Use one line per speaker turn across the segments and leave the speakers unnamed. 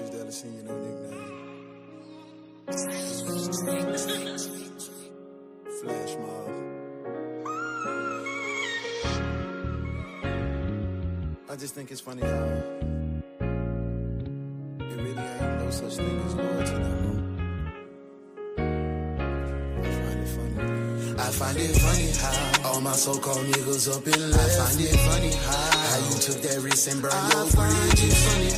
choose to ever sing your no nickname. Flash mob. I just think it's funny how it really ain't no such thing as loyalty no more. I find it funny how all my so-called niggas up in left. I find it funny how you took that risk and burned your bridges. Funny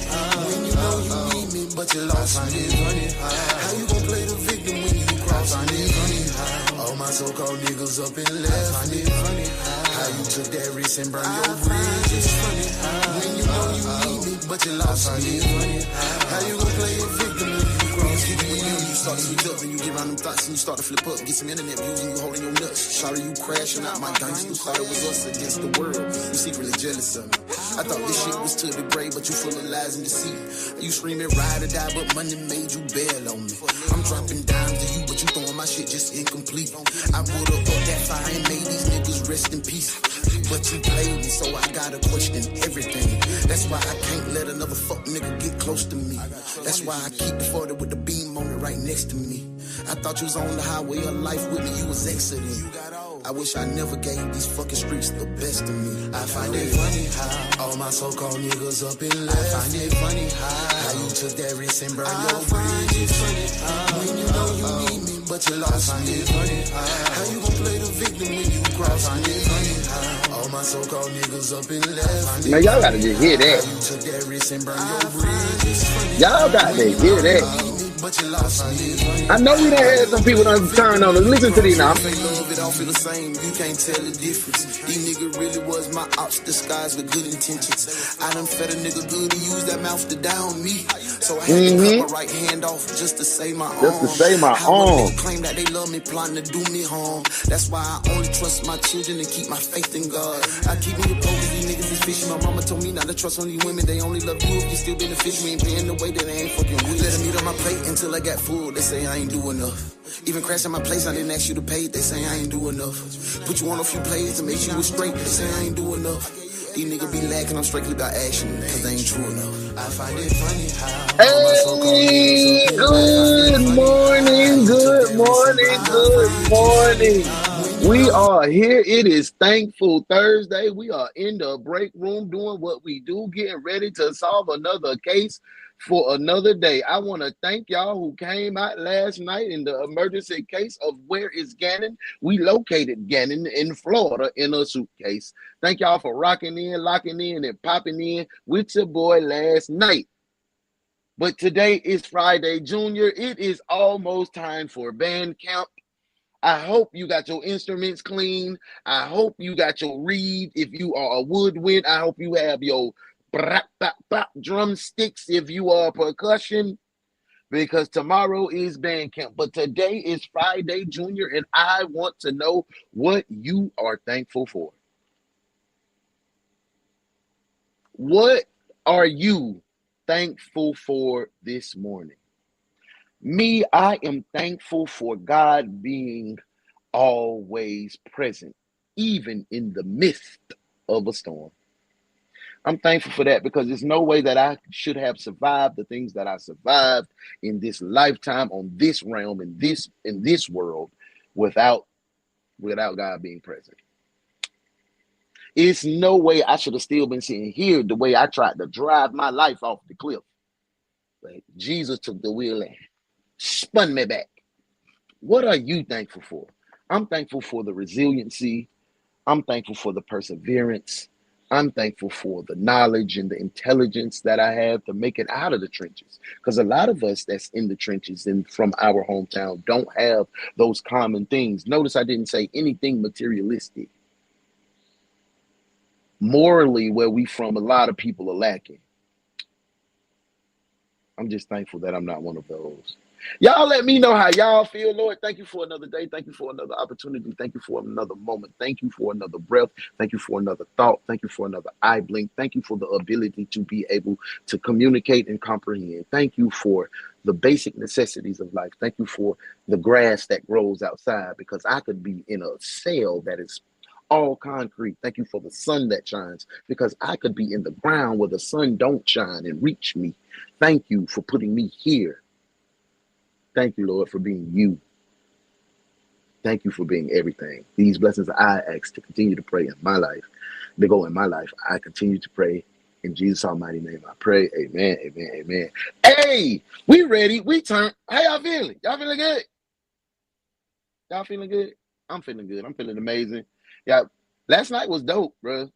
when you know you need me, but you lost. I find it funny how you gon' play the victim when you cross. I find it funny how all my so-called niggas up in left. I find it funny how you took that risk and burned your bridges. Funny when you know you need me, but you lost. I find it funny how you gon' play a victim when you cross. You start to switch up and you get around them thoughts and you start to flip up. Get some internet views and you holding your nuts. Sorry you crashing out my guns. You thought it was us against the world. You secretly jealous of me. I thought this shit was to the grave, but you full of lies and deceit. You screaming ride or die, but money made you bail on me. I'm dropping dimes to you, but you throwing my shit just incomplete. I would've up that fire and made these niggas rest in peace. But you played me, so I gotta question everything. That's why I can't let another fuck nigga get close to me. That's why I keep the 40 with the beam on it right next to me. I thought you was on the highway of life with me, you was exiting. I wish I never gave these fucking streets the best of me. I find it funny how all my so-called niggas up in left. I find it funny how you took that risk and burned your bridges. Funny when you know you need me, but you lost. I find it funny how you gon' play the victim when you cross. I find it funny how all my so-called niggas up in left.
Man, y'all gotta just hear that.
You took that risk and burned your bridges.
Y'all got to hear that. I know we done had some people done turn on us. Listen to these now.
They love it, all feel the same. You can't tell the difference. These niggas really was my ops disguised with good intentions. I done fed a nigga good to use that mouth to down me. So I had to cut my right hand off just to save my arm.
Just to save my arm.
They claim that they love me, plotting to do me harm. That's why I only trust my children and keep my faith in God. I keep me a poker, these niggas is fishy. My mama told me not to trust only women. They only love you if you still beneficial. Ain't paying the way that they ain't fucking with. Let them eat on my plate until I got full. They say I ain't do enough. Even crashing my place, I didn't ask you to pay. They say I ain't do enough. Put you on a few plays to make sure you was straight. They say I ain't do enough. These niggas be lacking, I'm strictly about action, cause they ain't true enough. I find it funny how
Hey, good morning, good morning, good morning. We are here. It is Thankful Thursday. We are in the break room doing what we do, getting ready to solve another case for another day. I want to thank y'all who came out last night in the emergency case of Where is Gannon? We located Gannon in Florida in a suitcase. Thank y'all for rocking in, locking in, and popping in with your boy last night. But today is Friday, Junior. It is almost time for band camp. I hope you got your instruments clean. I hope you got your reed. If you are a woodwind, I hope you have your drumsticks if you are percussion, because tomorrow is band camp. But today is Friday, Junior, and I want to know what you are thankful for. What are you thankful for this morning? Me, I am thankful for God being always present, even in the midst of a storm. I'm thankful for that because there's no way that I should have survived the things that I survived in this lifetime, on this realm, in this world, without God being present. It's no way I should have still been sitting here the way I tried to drive my life off the cliff. But Jesus took the wheel and spun me back. What are you thankful for? I'm thankful for the resiliency. I'm thankful for the perseverance. I'm thankful for the knowledge and the intelligence that I have to make it out of the trenches. Because a lot of us that's in the trenches and from our hometown don't have those common things. Notice I didn't say anything materialistic. Morally, where we from, a lot of people are lacking. I'm just thankful that I'm not one of those. Y'all let me know how y'all feel, Lord. Thank you for another day. Thank you for another opportunity. Thank you for another moment. Thank you for another breath. Thank you for another thought. Thank you for another eye blink. Thank you for the ability to be able to communicate and comprehend. Thank you for the basic necessities of life. Thank you for the grass that grows outside, because I could be in a cell that is all concrete. Thank you for the sun that shines, because I could be in the ground where the sun don't shine and reach me. Thank you for putting me here. Thank you, Lord, for being you. Thank you for being everything. These blessings I ask to continue to pray in my life, to go in my life. I continue to pray in Jesus' almighty name. I pray. Amen. Amen. Amen. Hey, we ready. We turn. How y'all feeling? Y'all feeling good? Y'all feeling good? I'm feeling good. I'm feeling amazing. Yeah. Last night was dope, bro.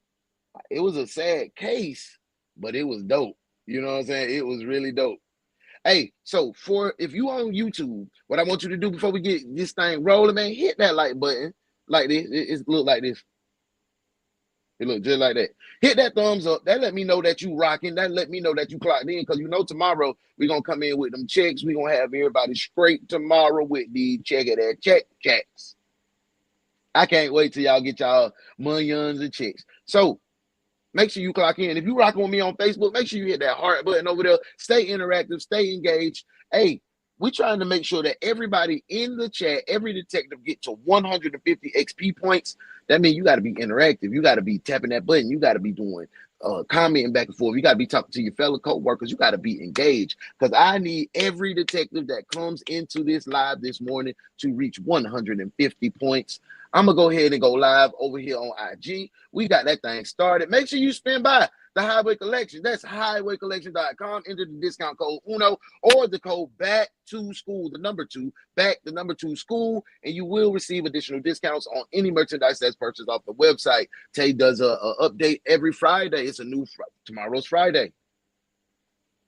It was a sad case, but it was dope. You know what I'm saying? It was really dope. Hey, so for if you on YouTube, what I want you to do before we get this thing rolling, man, hit that like button like this. It look like this. It look just like that. Hit that thumbs up. That let me know that you rocking. That let me know that you clocked in. Because you know tomorrow we're gonna come in with them checks. We're gonna have everybody straight tomorrow with the check of that checks. I can't wait till y'all get y'all millions of checks. So make sure you clock in. If you rocking with me on Facebook, make sure you hit that heart button over there. Stay interactive, stay engaged. Hey, we're trying to make sure that everybody in the chat, every detective get to 150 XP points. That means you got to be interactive. You got to be tapping that button. You got to be doing commenting back and forth. You got to be talking to your fellow co-workers. You got to be engaged, because I need every detective that comes into this live this morning to reach 150 points. I'm going to go ahead and go live over here on IG. We got that thing started. Make sure you spin by the Highway Collection. That's highwaycollection.com. Enter the discount code UNO or the code back to school, the number 2, back the number 2 school, and you will receive additional discounts on any merchandise that's purchased off the website. Tay does a update every Friday. It's a new tomorrow's Friday.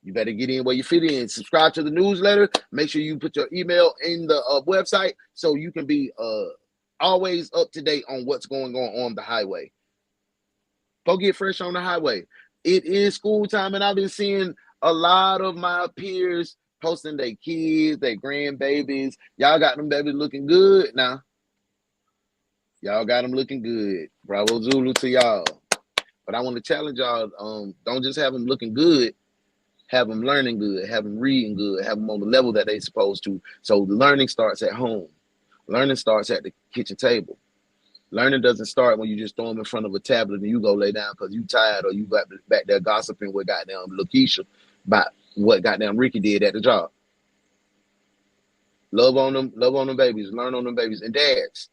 You better get in where you fit in. Subscribe to the newsletter. Make sure you put your email in the website so you can be always up to date on what's going on the highway. Go get fresh on the highway. It is school time, and I've been seeing a lot of my peers posting their kids, their grandbabies. Y'all got them babies looking good now. Y'all got them looking good. Bravo Zulu to y'all. But I want to challenge y'all, don't just have them looking good. Have them learning good. Have them reading good. Have them on the level that they're supposed to. So the learning starts at home. Learning starts at the kitchen table. Learning doesn't start when you just throw them in front of a tablet and you go lay down because you tired, or you got back there gossiping with goddamn Lakeisha about what goddamn Ricky did at the job. Love on them babies, learn on them babies. And dads,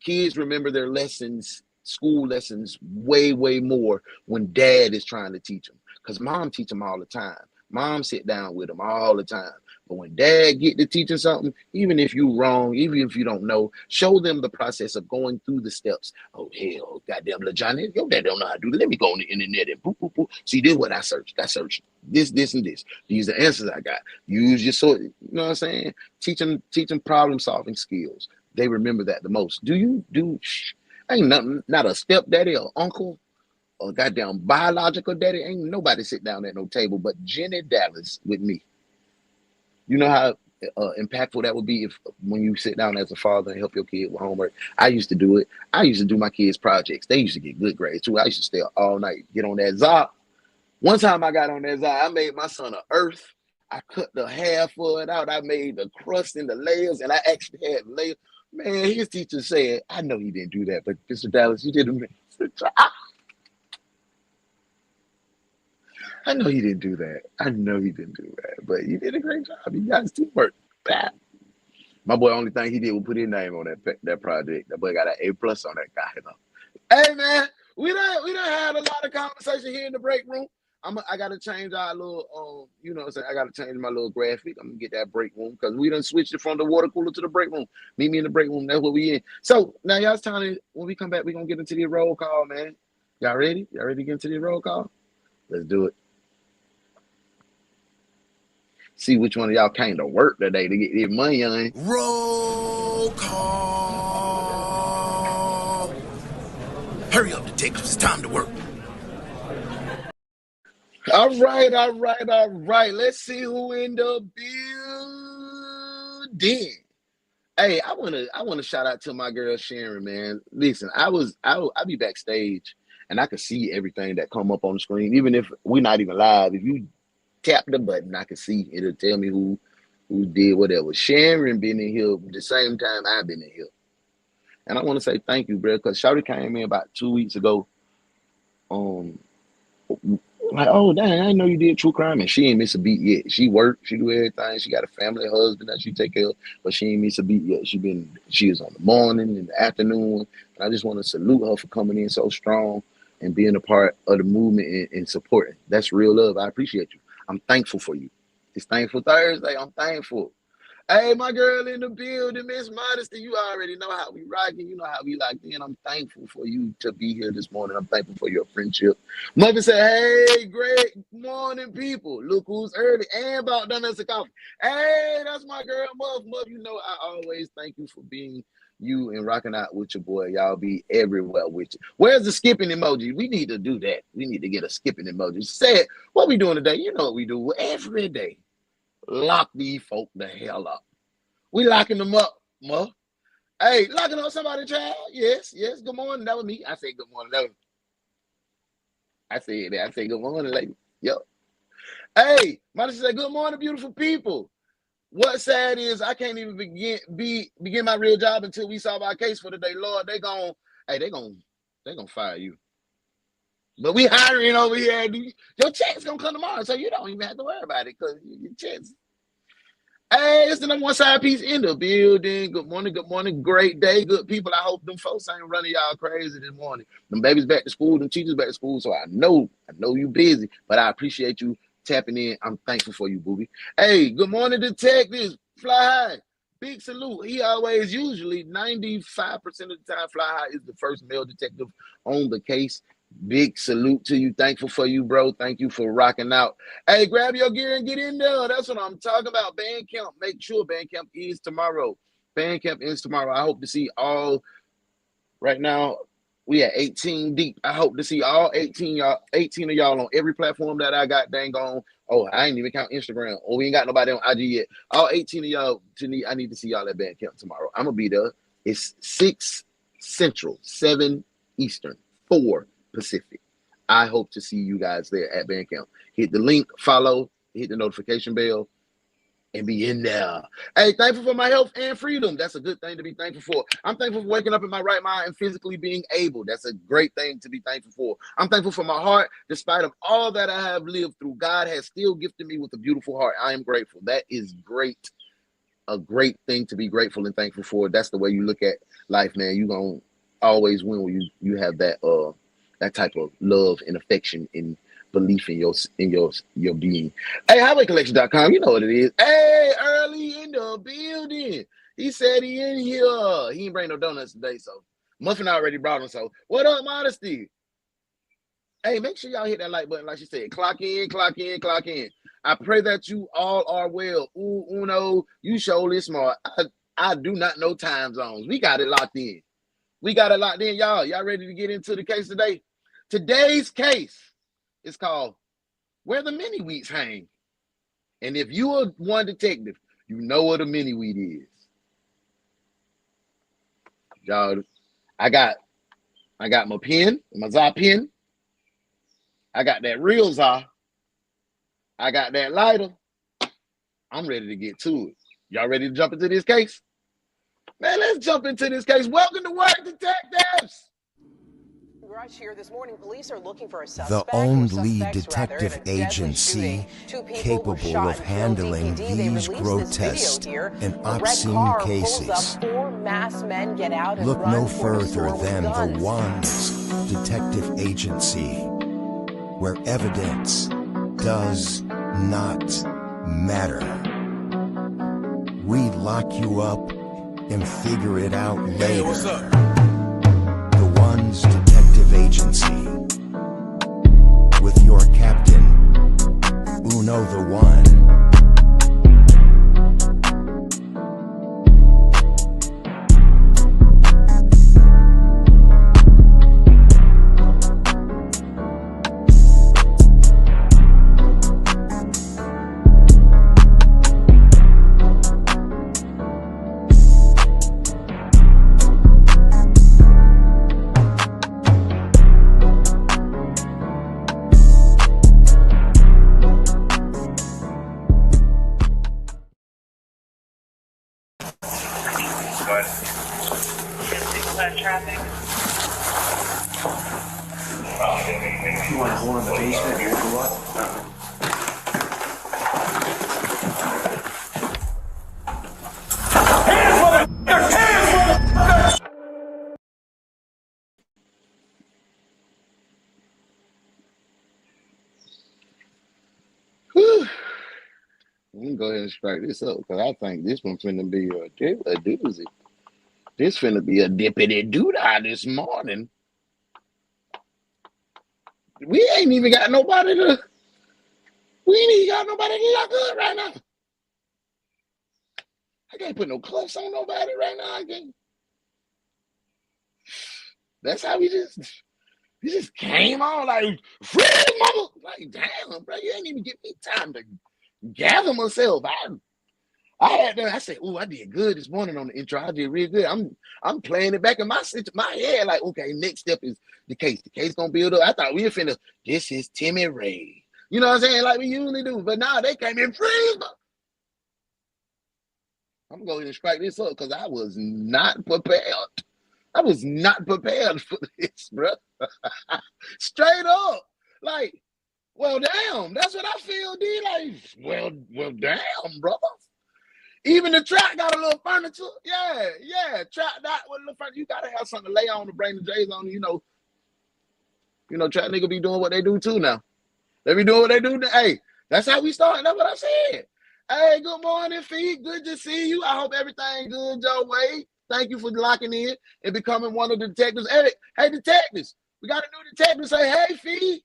kids remember their lessons, school lessons, way, way more when dad is trying to teach them. Because mom teach them all the time. Mom sit down with them all the time. But when dad get to teaching something, even if you wrong, even if you don't know, show them the process of going through the steps. Oh, hell, goddamn little Johnny, your dad don't know how to do it. Let me go on the internet and boop, boop, boop. See, this is what I searched. I searched this, and this. These are the answers I got. Use your sword. You know what I'm saying? Teach them problem-solving skills. They remember that the most. Ain't nothing, not a stepdaddy or uncle or goddamn biological daddy. Ain't nobody sit down at no table but Jenny Dallas with me. You know how impactful that would be if when you sit down as a father and help your kid with homework. I used to do it. I used to do my kids' projects. They used to get good grades too. I used to stay up all night, get on that Zop. One time I got on that Zop, I made my son an earth. I cut the half of it out. I made the crust and the layers, and I actually had layers. Man, his teacher said, I know he didn't do that, but Mr. Dallas, you did a amazing job. I know he didn't do that. I know he didn't do that, but you did a great job. You guys teamwork. Bad. My boy, only thing he did was put his name on that project. That boy got an A+ on that guy. You know? Hey man, we done had a lot of conversation here in the break room. I gotta change our little you know what I'm saying? I gotta change my little graphic. I'm gonna get that break room because we done switched it from the water cooler to the break room. Meet me in the break room. That's what we in. So now y'all's telling when we come back, we gonna get into the roll call, man. Y'all ready? Y'all ready to get into the roll call? Let's do it. See which one of y'all came to work today to get their money on.
Roll call. Hurry up, detectives. It's time to work.
All right. Let's see who in the building. Hey, I wanna shout out to my girl Sharon, man. Listen, I be backstage and I could see everything that come up on the screen, even if we're not even live. If you tap the button, I can see it'll tell me who did whatever. Sharon been in here the same time I've been in here. And I want to say thank you, bro, because Shawty came in about 2 weeks ago. Um, like, oh dang, I didn't know you did true crime, and she ain't miss a beat yet. She worked, she do everything. She got a family, a husband that she take care of, but she ain't miss a beat yet. She is on the morning and the afternoon. And I just want to salute her for coming in so strong and being a part of the movement and supporting. That's real love. I appreciate you. I'm thankful for you. It's Thankful Thursday. I'm thankful. Hey, my girl in the building, Miss Modesty. You already know how we rocking. You know how we locked in. I'm thankful for you to be here this morning. I'm thankful for your friendship. Mother said, hey, great morning, people. Look who's early and about done us a coffee. Hey, that's my girl, Muff. Muff, you know I always thank you for being you and rocking out with your boy. Y'all be everywhere with you. Where's the skipping emoji? We need to do that. We need to get a skipping emoji. Say it. What we doing today? You know what we do every day. Lock these folk the hell up. We locking them up, Muff. Hey, locking up somebody, child? Yes, yes. Good morning. That was me. I said good morning. I said that. I said good morning, lady. Yo. Hey, Monica said good morning, beautiful people. What's sad is I can't even begin my real job until we solve our case for the day. Lord, they gonna fire you. But we hiring over here. Your check's gonna come tomorrow, so you don't even have to worry about it because your check's. Hey, it's the number one side piece in the building. Good morning, great day, good people. I hope them folks ain't running y'all crazy this morning. Them babies back to school, them teachers back to school. So I know you busy, but I appreciate you tapping in. I'm thankful for you, booby. Hey, good morning, detectives. Fly high. Big salute. He always, usually 95% of the time, Fly High is the first male detective on the case. Big salute to you. Thankful for you, bro. Thank you for rocking out. Hey, grab your gear and get in there. That's what I'm talking about. Band camp. Make sure band camp is tomorrow. Band camp is tomorrow. I hope to see all. Right now, we at 18 deep. I hope to see all 18 of y'all on every platform that I got dang on. Oh, I ain't even count Instagram. Oh, we ain't got nobody on IG yet. All 18 of y'all, I need to see y'all at band camp tomorrow. I'm going to be there. It's 6 Central, 7 Eastern, 4 Pacific. I hope to see you guys there at band camp. Hit the link, follow, hit the notification bell, and be in there. Hey, thankful for my health and freedom. That's a good thing to be thankful for. I'm thankful for waking up in my right mind and physically being able. That's a great thing to be thankful for. I'm thankful for my heart. Despite of all that I have lived through, God has still gifted me with a beautiful heart. I am grateful. That is great. A great thing to be grateful and thankful for. That's the way you look at life, man. You're going to always win when you have that type of love and affection and belief in your being. Hey, highwaycollection.com, you know what it is. Hey, early in the building. He said he in here. He ain't bring no donuts today, so Muffin already brought them. So what up, Modesty? Hey, make sure y'all hit that like button, like she said. Clock in, clock in, clock in. I pray that you all are well. Ooh, Uno, you surely smart. I do not know time zones. We got it locked in. Y'all. Y'all ready to get into the case today? Today's case is called Where the Mini Wheats Hang. And if you are one detective, you know what a mini wheat is. Y'all, I got my pen, my Za pen. I got that real Za. I got that lighter. I'm ready to get to it. Y'all ready to jump into this case? Man, let's jump into this case. Welcome to work, detectives.
Here this morning, police are looking for a suspect.
DaOnes Detective Agency, capable of handling these grotesque and obscene cases. Look no further than DaOnes Detective Agency, where evidence does not matter. We lock you up and figure it out later.
Hey, what's up?
DaOnes Detective Agency, with your captain, Uno the One.
You want to hold in the basement and we'll go up?
Whew. We can go ahead and strike this up because I think this one finna be a doozy. This finna be a dippity doodah this morning. We ain't even got nobody to lock up right now. I can't put no cuffs on nobody right now. I can't. That's how we just came on like free mama. Like damn, bro, you ain't even give me time to gather myself. I said, oh, I did good this morning on the intro. I did real good. I'm playing it back in my head, like, okay, next step is the case. The case gonna build up. I thought we were finna, this is Timmy Ray. You know what I'm saying? Like we usually do. But now they came in free. I'm going to strike this up because I was not prepared. I was not prepared for this, bro. Straight up. Like, well, damn. That's what I feel, D. Like, well, damn, brother. Even the trap got a little furniture. Yeah. Trap that with a little furniture. You got to have something to lay on to bring the J's on. You know, trap nigga be doing what they do too now. They be doing what they do. Hey, that's how we start. That's what I said. Hey, good morning, Fee. Good to see you. I hope everything good, Joe Wade. Thank you for locking in and becoming one of the detectives. Hey, detectives. We got a new detective. Say, hey, Fee.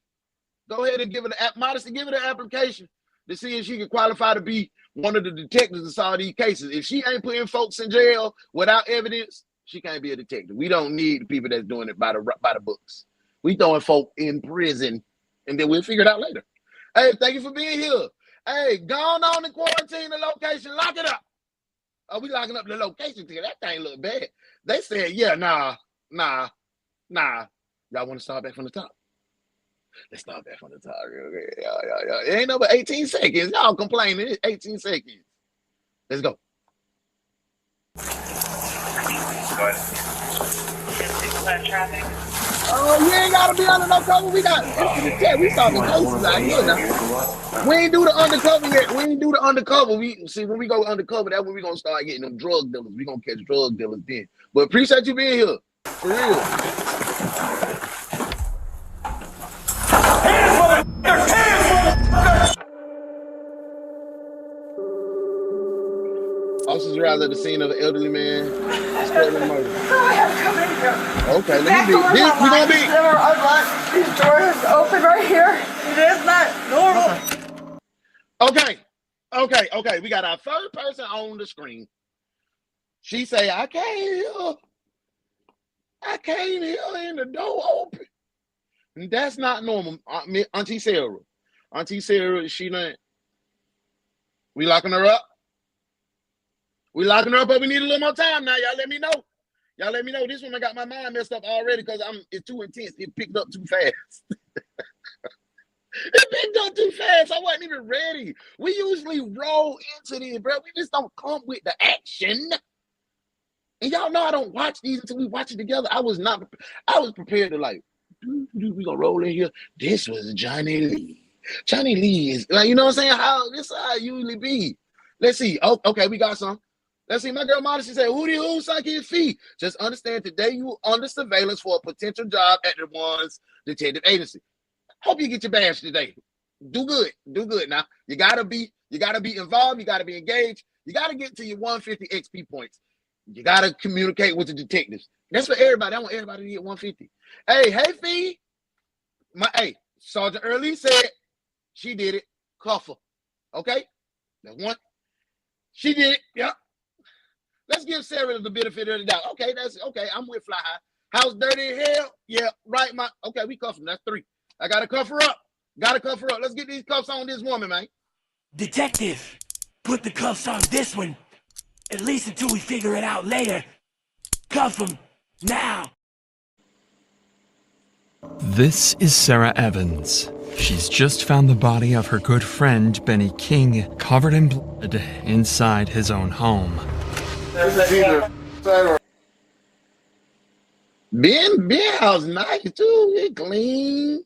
Go ahead and give it an application to see if she can qualify to be one of the detectives in solve these cases. If she ain't putting folks in jail without evidence, she can't be a detective. We don't need people that's doing it by the books. We throwing folk in prison, and then we'll figure it out later. Hey, thank you for being here. Hey, gone on and quarantine the location. Lock it up. Oh, we locking up the location because that thing look bad. They said, yeah, nah. Y'all want to start back from the top? Let's start back from the top real quick. Yeah. It ain't no but 18 seconds. Y'all complaining. It's 18 seconds. Let's go.
Traffic.
Oh, you ain't gotta be under no cover. We got we solving cases out here now. We ain't do the undercover yet. We ain't do the undercover. We see when we go undercover, that's when we gonna start getting them drug dealers. We gonna catch drug dealers then. But appreciate you being here. For real. Officers arrived at the scene of an elderly man suspected of murder.
Go ahead, come in here.
Okay, let me be. We gonna be.
These doors open right here. It is not normal.
Okay. We got our third person on the screen. She say, I came here and the door open. And that's not normal. Auntie Sarah, she done. We locking her up? But we need a little more time now. Y'all let me know. This one I got my mind messed up already because it's too intense. It picked up too fast. It picked up too fast. I wasn't even ready. We usually roll into this, bro. We just don't come with the action. And y'all know I don't watch these until we watch it together. I was prepared to like, we gonna roll in here. This was Johnny Lee. Johnny Lee is like, you know what I'm saying? This is how I usually be. Let's see. Oh, okay, we got some. Let's see. My girl Modesty said, who suck his feet? Just understand today you under surveillance for a potential job at the DaOnes Detective Agency. Hope you get your badge today. Do good now. You gotta be involved, you gotta be engaged, you gotta get to your 150 XP points. You gotta communicate with the detectives. That's for everybody. I want everybody to get 150. Hey, Fee. Sergeant Early said she did it. Cuff her. Okay? That's one. She did it. Yep. Let's give Sarah the benefit of the doubt. Okay, that's okay. I'm with Fly High. House dirty as hell. Yeah, right. Okay, we cuff him. That's 3. I gotta cuff her up. Let's get these cuffs on this woman, man.
Detective, put the cuffs on this one. At least until we figure it out later. Cuff him now.
This is Sarah Evans. She's just found the body of her good friend Benny King covered in blood inside his own home.
Ben house nice too. It clean.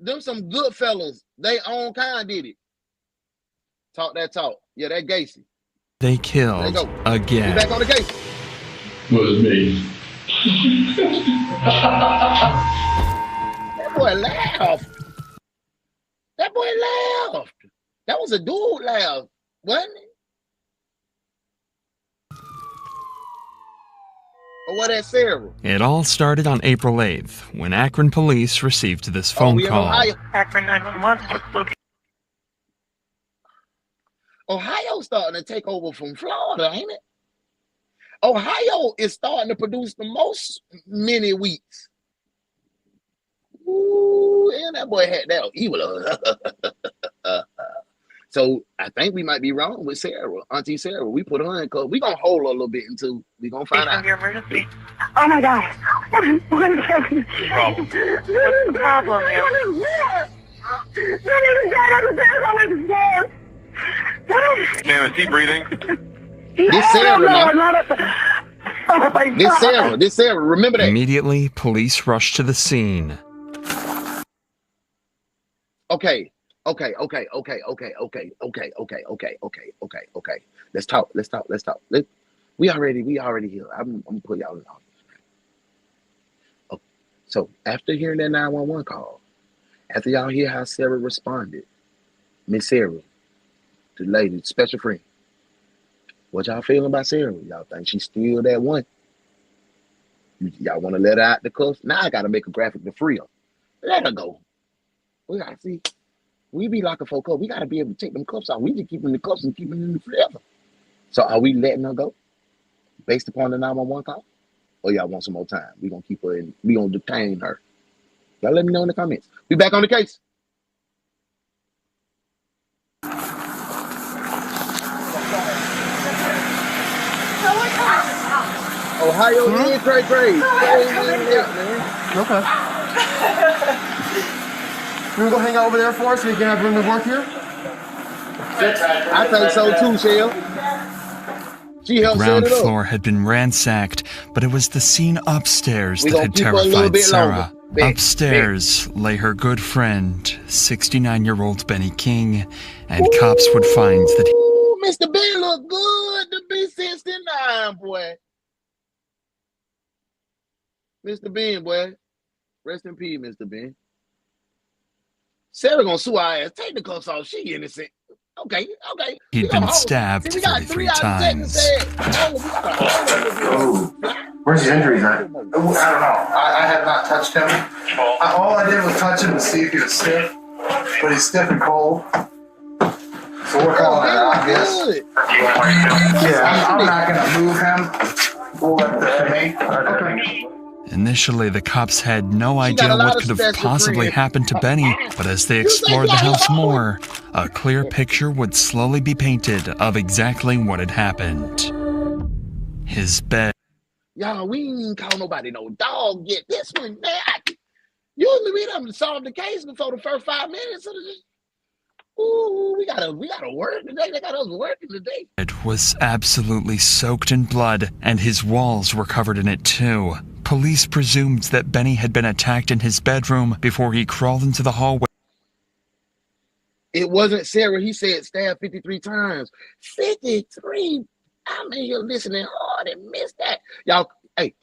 Them some good fellas. They own kind did it. Talk that talk. Yeah, that Gacy.
They
There you
killed
go. We
again.
back on the case.
Was me.
That boy laughed. That boy laughed. That was a dude laugh, wasn't it? Or what that Sarah?
It all started on April 8th when Akron police received this phone
we in
call.
Ohio.
Akron 911.
Ohio's starting to take over from Florida, ain't it? Ohio is starting to produce the most mini weeks. Ooh, and that boy had that evil. So I think we might be wrong with Sarah, Auntie Sarah. We put her in because we gonna hold her a little bit until we gonna find out.
Your emergency.
Oh my God.
Problem. What's the problem,
Ma'am, is he breathing?
This Sarah now. This Sarah. Remember that.
Immediately, police rushed to the scene.
Okay. Let's talk. We already here. I'm gonna put y'all in office. Okay. So after hearing that 911 call, after y'all hear how Sarah responded, Miss Sarah, the lady, special friend, what y'all feeling about Sarah? Y'all think she's still that one? Y'all want to let her out the cuffs? Now I gotta make a graphic to free her. Let her go. We gotta see. We be like a folk up. We gotta be able to take them cuffs out. We just keep them in the cuffs and keep them in the forever. So are we letting her go based upon the 911 call? Or y'all want some more time? We gonna keep her in. We gonna detain her. Y'all let me know in the comments. We back on the case. Ohio is crazy.
Okay. You wanna go hang out over there for us so you can have room to work here?
I think so too, Shell. She helped set
Ground
it up.
floor had been ransacked, but it was the scene upstairs
We
that
gonna
had
keep her a little
terrified
bit
Sarah.
longer. Bet.
Upstairs lay her good friend, 69-year-old Benny King, and cops would find that
Ooh, Mr. Ben look good to be 69, boy. Mr. Ben, boy. Rest in peace, Mr. Ben. Sarah gonna sue our ass. Take the cuffs off. She innocent. Okay.
he'd been stabbed 33 times.
Where's his injuries at? I don't know. I have not touched him. All I did was touch him to see if he was stiff, but he's stiff and cold. So we're calling it out, I guess. Yeah, I'm not gonna move him. We'll let the me. Okay.
Initially, the cops had no idea what could have possibly happened to Benny, but as they explored the house more, a clear picture would slowly be painted of exactly what had happened. His bed.
Y'all, we ain't call nobody no dog yet. This one, man. Usually we done solve the case before the first 5 minutes. Ooh, we gotta work today. They got us working today.
It was absolutely soaked in blood, and his walls were covered in it too. Police presumed that Benny had been attacked in his bedroom before he crawled into the hallway.
It wasn't Sarah. He said stabbed 53 times. 53. I'm in here listening hard and missed that. Y'all, hey.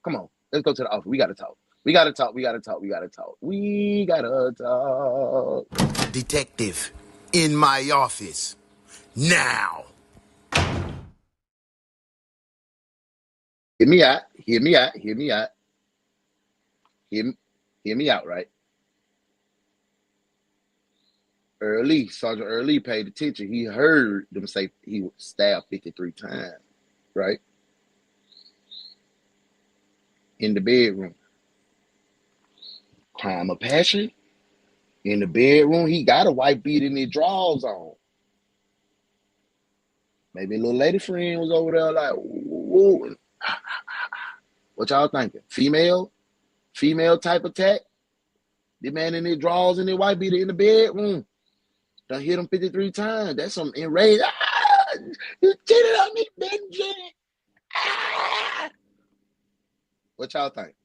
Come on. Let's go to the office. We gotta talk. We gotta talk.
Detective, in my office. Now.
Hear me out. Hear me out, right? Sergeant Early paid attention. He heard them say he was stabbed 53 times, right? In the bedroom. Crime of passion. In the bedroom, he got a white beat in his drawers on. Maybe a little lady friend was over there like, whoa. What y'all thinking? Female type attack? The man in his drawers and his white beater in the bedroom. Done hit him 53 times. That's some enraged. You cheated on me, Benji. What y'all think?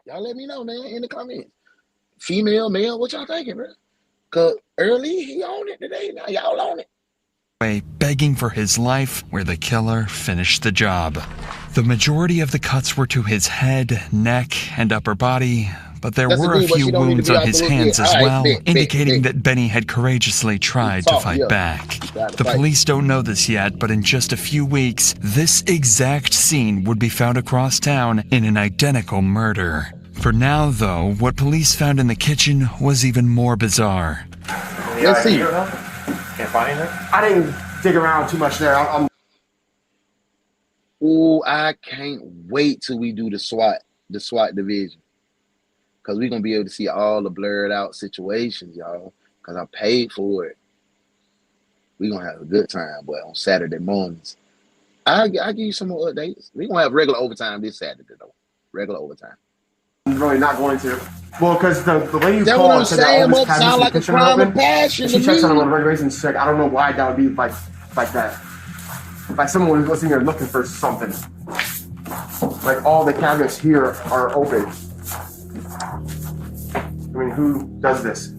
Y'all let me know, man, in the comments. Female, male, what y'all thinking, bro? Cause early he on it today. Now y'all on it.
Begging for his life, where the killer finished the job. The majority of the cuts were to his head, neck, and upper body, but there were a few wounds on his hands as well, indicating that Benny had courageously tried to fight back. The police don't know this yet, but in just a few weeks, this exact scene would be found across town in an identical murder. For now, though, what police found in the kitchen was even more bizarre.
Let's see.
Can't find anything? I didn't dig around too much there.
Oh, I can't wait till we do the SWAT division. Because we're going to be able to see all the blurred out situations, y'all. Because I paid for it. We're going to have a good time, boy, on Saturday mornings. I'll give you some more updates. We're going to have regular overtime this Saturday, though. Regular overtime.
I'm really not going to. Well, because the lady who
That's
called
what I'm
said
saying.
that all
Must sound like a crime of passion.
She checks on them on a regular basis and she's like, I don't know why that would be like that. Like someone was listening there looking for something. Like all the cabinets here are open. I mean, who does this?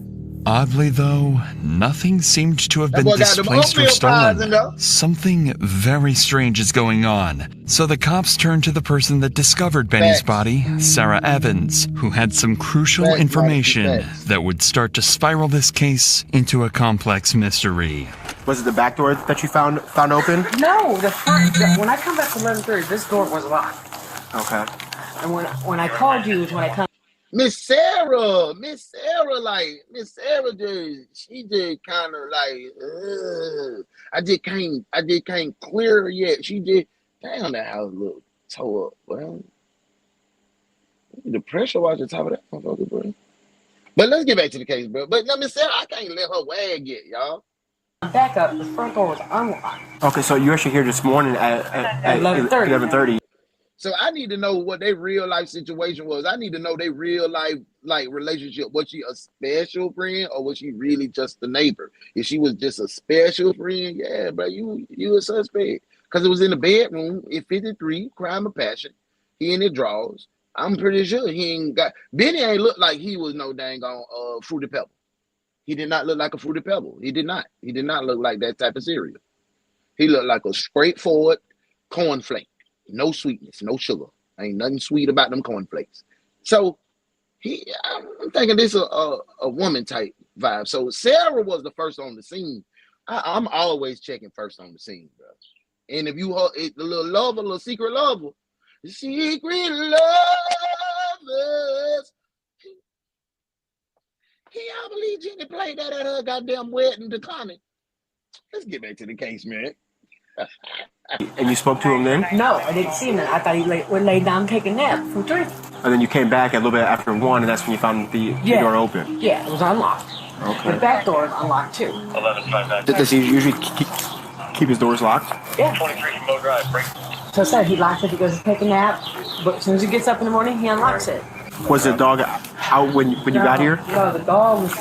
Oddly, though, nothing seemed to have been displaced or stolen. Something very strange is going on. So the cops turned to the person that discovered Benny's body, Sarah Evans, who had some crucial information that would start to spiral this case into a complex mystery.
Was it the back door that you found open?
No, the front. When I come back to 11:30, this door was locked.
Okay.
And when I called you, when I come.
Miss Sarah, she just kind of like, I just can't clear her yet. She just, damn, that house look tore up. Well, the pressure washer top of that motherfucker, bro. But let's get back to the case, bro. But no, Miss Sarah, I can't let her wag yet, y'all.
Back up, the front door was unlocked.
Okay, so you actually here this morning at 11:30.
So I need to know what their real life situation was. I need to know their real life relationship. Was she a special friend or was she really just a neighbor? If she was just a special friend, yeah, bro, you a suspect. Because it was in the bedroom in 53, crime of passion. He in the drawers. I'm pretty sure he ain't got. Benny ain't look like he was no dang on Fruity Pebble. He did not look like a Fruity Pebble. He did not. He did not look like that type of cereal. He looked like a straightforward cornflake. No sweetness, no sugar. Ain't nothing sweet about them cornflakes. So I'm thinking this is a woman type vibe. So Sarah was the first on the scene. I'm always checking first on the scene, bro. And if you the little secret lover, lovers. Can y'all believe Jenny played that at her goddamn wedding to Connie? Let's get back to the case, man.
And you spoke to him then?
No, I didn't see him. I thought he would lay down and take a nap from 3.
And then you came back a little bit after 1, and that's when you found the door open.
Yeah, it was unlocked.
Okay.
The back door is unlocked too.
11:59.
Does he usually keep his doors locked?
Yeah.
23 Mo Drive.
So I said he locks it. He goes to take a nap, but as soon as he gets up in the morning, he unlocks it.
Was the dog out when you got here?
No, the dog was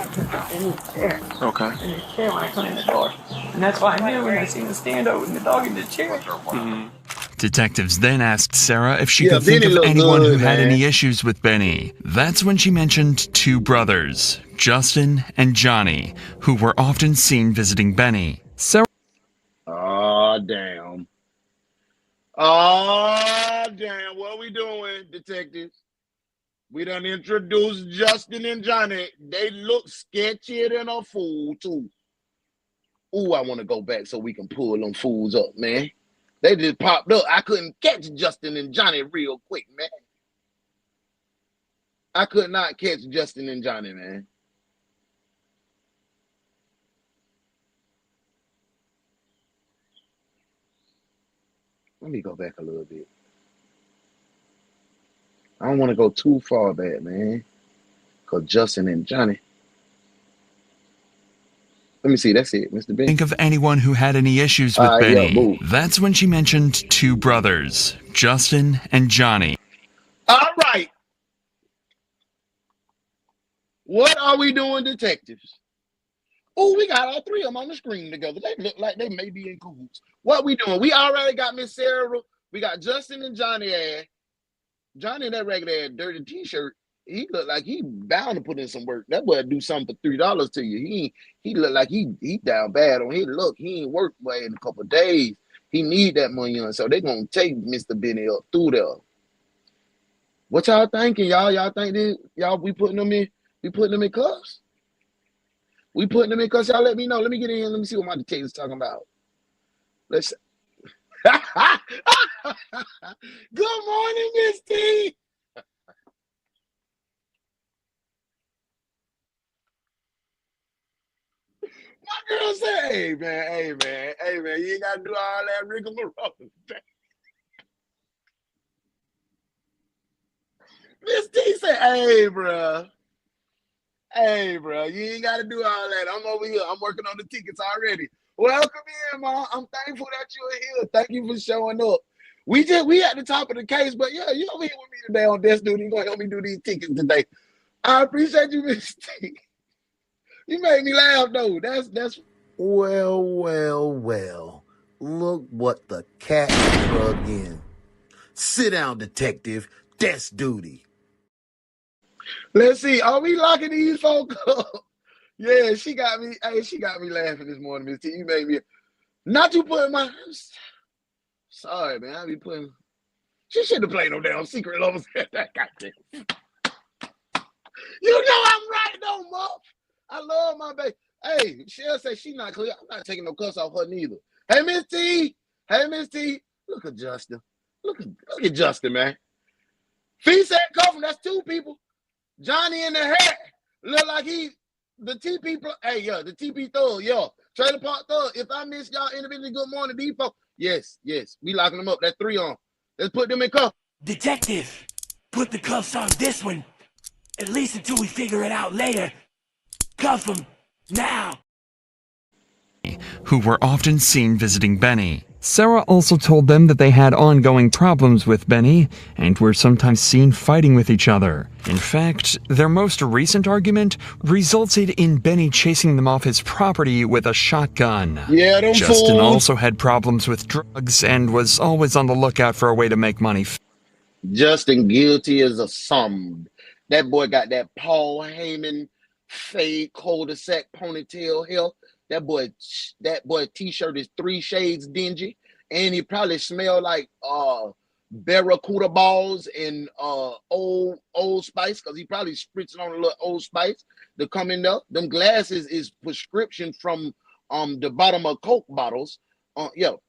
in the chair.
Okay.
In the chair when I come in the door. And that's why I knew when I seen the stand over and the dog in the chair.
Mm-hmm. Detectives then asked Sarah if she could think of anyone who had any issues with Benny. That's when she mentioned 2 brothers, Justin and Johnny, who were often seen visiting Benny. Sarah.
Oh, damn. Oh, damn. What are we doing, detectives? We done introduced Justin and Johnny. They look sketchier than a fool, too. Ooh, I want to go back so we can pull them fools up, man. They just popped up. I couldn't catch Justin and Johnny real quick, man. I could not catch Justin and Johnny, man. Let me go back a little bit. I don't want to go too far back, man. Because Justin and Johnny. Let me see. That's it, Mr. Ben.
Think of anyone who had any issues with Benny. Yeah, that's when she mentioned 2 brothers, Justin and Johnny.
All right. What are we doing, detectives? Oh, we got all 3 of them on the screen together. They look like they may be in cahoots. What we doing? We already got Miss Sarah. We got Justin and Johnny. Johnny in that regular dirty t-shirt. he look like he bound to put in some work. That boy do something for $3 to you. He look like he down bad on his look. He ain't worked way in a couple of days. He need that money on, so they gonna take Mr. Benny up through there. What y'all thinking, y'all? Y'all think this? Y'all we putting them in? We putting them in cuffs? We putting them in cuffs? Y'all let me know. Let me get in here. Let me see what my detective's talking about. Let's. Good morning, Miss T. My girl said, hey man, you ain't gotta do all that rigmarole. Miss T said, hey, bro, you ain't gotta do all that. I'm over here. I'm working on the tickets already. Welcome in, Mom. I'm thankful that you're here. Thank you for showing up. We at the top of the case, but yeah, you over here with me today on desk duty. You're gonna help me do these tickets today. I appreciate you, Miss T. You made me laugh though. That's
Well. Look what the cat drugged in. Sit down, detective. Desk duty.
Let's see. Are we locking these folks up? Yeah, she got me. Hey, she got me laughing this morning, Miss T. You made me. Not you putting my. Sorry, man. I be putting. She shouldn't have played no damn secret lovers. That goddamn. You know I'm right though, Muff. I love my baby. Hey, she'll say she's not clear. I'm not taking no cuss off her neither. Hey, Miss T. Look at Justin. Look at Justin, man. Fee said cover. That's two people. Johnny in the hat. Look like he the TP. Hey, yeah, the TP thug. Yo, Trailer Park thug. If I miss y'all individually, good morning, Depot. Yes. We locking them up. That's 3 on. Let's put them in cuffs.
Detective, put the cuffs on this one. At least until we figure it out later. Cuff him now.
Who were often seen visiting Benny. Sarah also told them that they had ongoing problems with Benny and were sometimes seen fighting with each other. In fact, their most recent argument resulted in Benny chasing them off his property with a shotgun.
Yeah, them
Justin
fools.
also had problems with drugs and was always on the lookout for a way to make money.
Justin guilty as a sum. That boy got that Paul Heyman fade cul-de-sac ponytail hair. That boy t-shirt is 3 shades dingy, and he probably smell like barracuda balls and Old Spice, because he probably spritzing on a little Old Spice to come in there. Them glasses is prescription from the bottom of Coke bottles. Yo,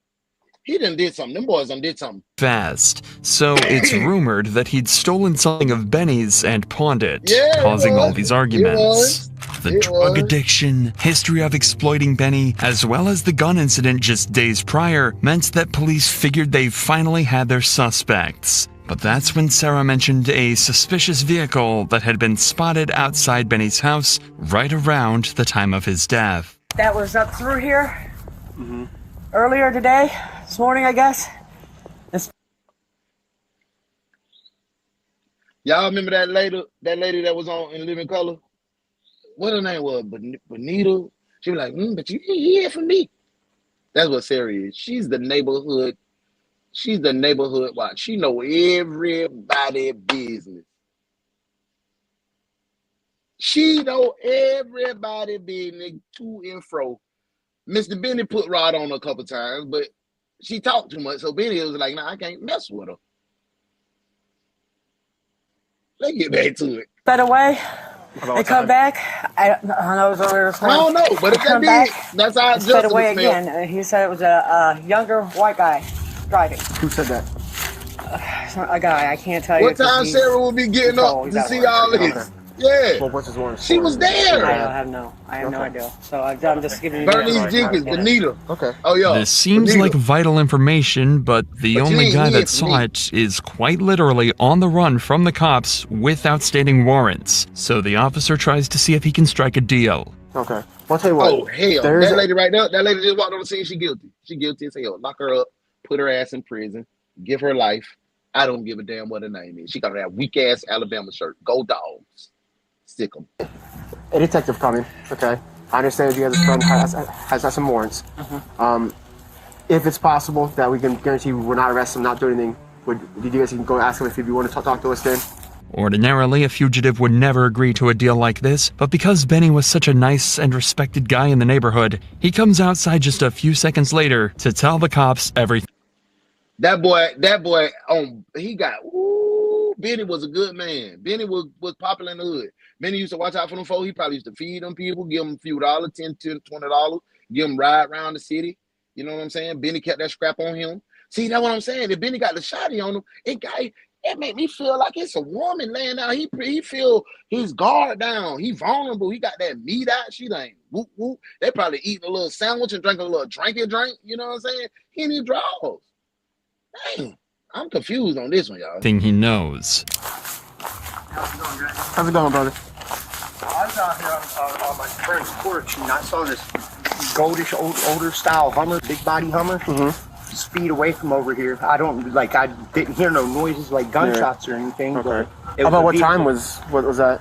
he done did something. Them boys done did something.
Fast. So it's rumored that he'd stolen something of Benny's and pawned it, causing all these arguments. The drug addiction, history of exploiting Benny, as well as the gun incident just days prior, meant that police figured they finally had their suspects. But that's when Sarah mentioned a suspicious vehicle that had been spotted outside Benny's house right around the time of his death.
That was up through here earlier today, this morning, I guess.
Y'all remember that lady that was on in Living Color? What her name was? Bonita. She was like, but you ain't hear from me. That's what Sarah is. She's the neighborhood watch. She know everybody's business. She know everybody's business to and fro. Mr. Benny put Rod on her a couple times, but she talked too much. So Benny was like, nah, I can't mess with her. Let's get back to it.
Sped away. They come back. I don't know. It was earlier this morning.
I don't know, but if they did, that's how it
sped away again. He said it was a younger white guy driving.
Who said that?
A guy. I can't tell you.
What time Sarah will be getting up to see all this? Okay. Yeah.
Well, what's his warrant?
She was there.
I have no idea. So I'm just giving you
Bernice Jenkins, Benita.
Okay.
Oh, yeah.
This seems like vital information, but the only guy that saw it is quite literally on the run from the cops with outstanding warrants. So the officer tries to see if he can strike a deal.
Okay. Well, I'll tell you what.
Oh, hell. That lady right there, that lady just walked on the scene. She guilty. She guilty as hell. Lock her up, put her ass in prison, give her life. I don't give a damn what her name is. She got that weak-ass Alabama shirt. Go Dogs. Stick them.
A detective coming, okay? I understand you guys' friend has some warrants. If it's possible that we can guarantee we're not arresting him, not doing anything, you guys can go ask him if you want to talk to us then?
Ordinarily, a fugitive would never agree to a deal like this, but because Benny was such a nice and respected guy in the neighborhood, he comes outside just a few seconds later to tell the cops everything.
That boy, he got, Benny was a good man. Benny was popular in the hood. Benny used to watch out for them folks. He probably used to feed them people, give them a few dollars, $10, $20, give them ride around the city. You know what I'm saying? Benny kept that scrap on him. See, that's what I'm saying. If Benny got the shotty on him, it made me feel like it's a woman laying down. He feel his guard down. He vulnerable. He got that meat out. She like, whoop, whoop. They probably eating a little sandwich and drinking a little drink. You know what I'm saying? He in his drawers. Dang, I'm confused on this one, y'all.
Thing he knows.
How's it going, brother?
I was out here on my friend's porch, and I saw this goldish, older style Hummer, big body Hummer, speed away from over here. I didn't hear no noises like gunshots or anything.
Okay.
But
How about what time was that?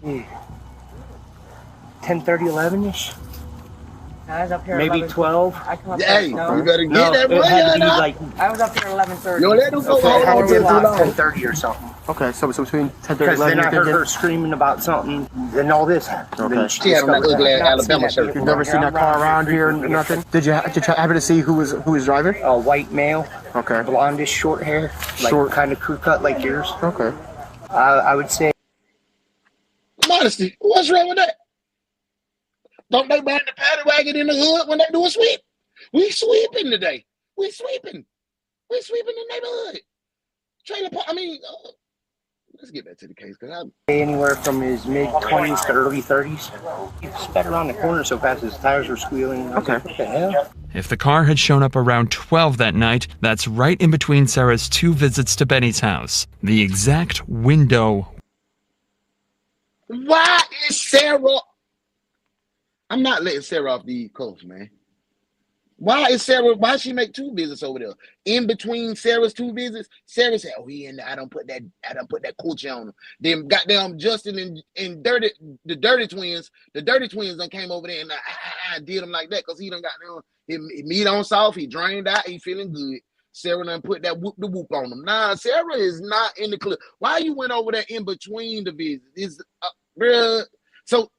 10:30, 11-ish.
I was up here.
Maybe 12.
I come up
Hey,
here. No.
you better get that boy.
I was up here at 11:30.
Yo, let them go
Okay,
home.
10:30 or something.
Okay, so between 10:30 and 11.
Because then I heard her screaming about something, and all this happened.
Okay.
She had on that ugly Alabama shirt.
You've never seen that car around here? Nothing. Did you happen to see who was driving?
A white male.
Okay.
Blondish, short hair,
Short.
kind of crew cut like yours.
Okay.
I would say.
Modesty. What's wrong with that? Don't they bang the paddy wagon in the hood when they do a sweep? We sweeping today. We sweeping the neighborhood. Trailer park. Let's get back to the case, because
Anywhere from his mid-20s to early 30s. He sped around the corner so fast his tires were squealing.
Okay.
What the hell?
If the car had shown up around 12 that night, that's right in between Sarah's 2 visits to Benny's house. The exact window.
why is Sarah? I'm not letting Sarah off the coast, man. Why she make 2 visits over there? In between Sarah's 2 visits, Sarah said, "Oh, I don't put that coochie on him." Then goddamn Justin and the dirty twins done came over there and I did him like that because he done got down his meat on soft, he drained out, he feeling good. Sarah done put that whoop on him. Nah, Sarah is not in the clip. Why you went over there in between the visits? Is bruh. So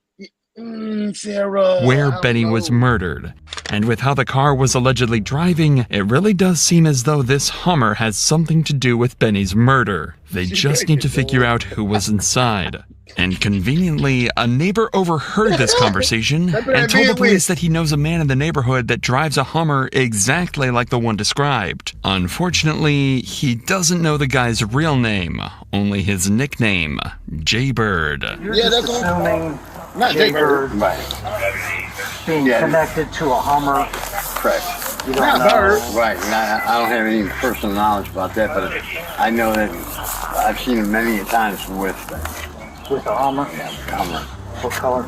Sarah,
where Benny was murdered. And with how the car was allegedly driving, it really does seem as though this Hummer has something to do with Benny's murder. They just need to figure out who was inside. And conveniently, a neighbor overheard this conversation and told the police that he knows a man in the neighborhood that drives a Hummer exactly like the one described. Unfortunately, he doesn't know the guy's real name, only his nickname, Jaybird.
Yeah, that's assuming Jaybird being connected to a Hummer.
Correct.
You don't know.
Right. I don't have any personal knowledge about that, but I know that I've seen him many times with
a Hummer.
Yeah, Hummer.
What color?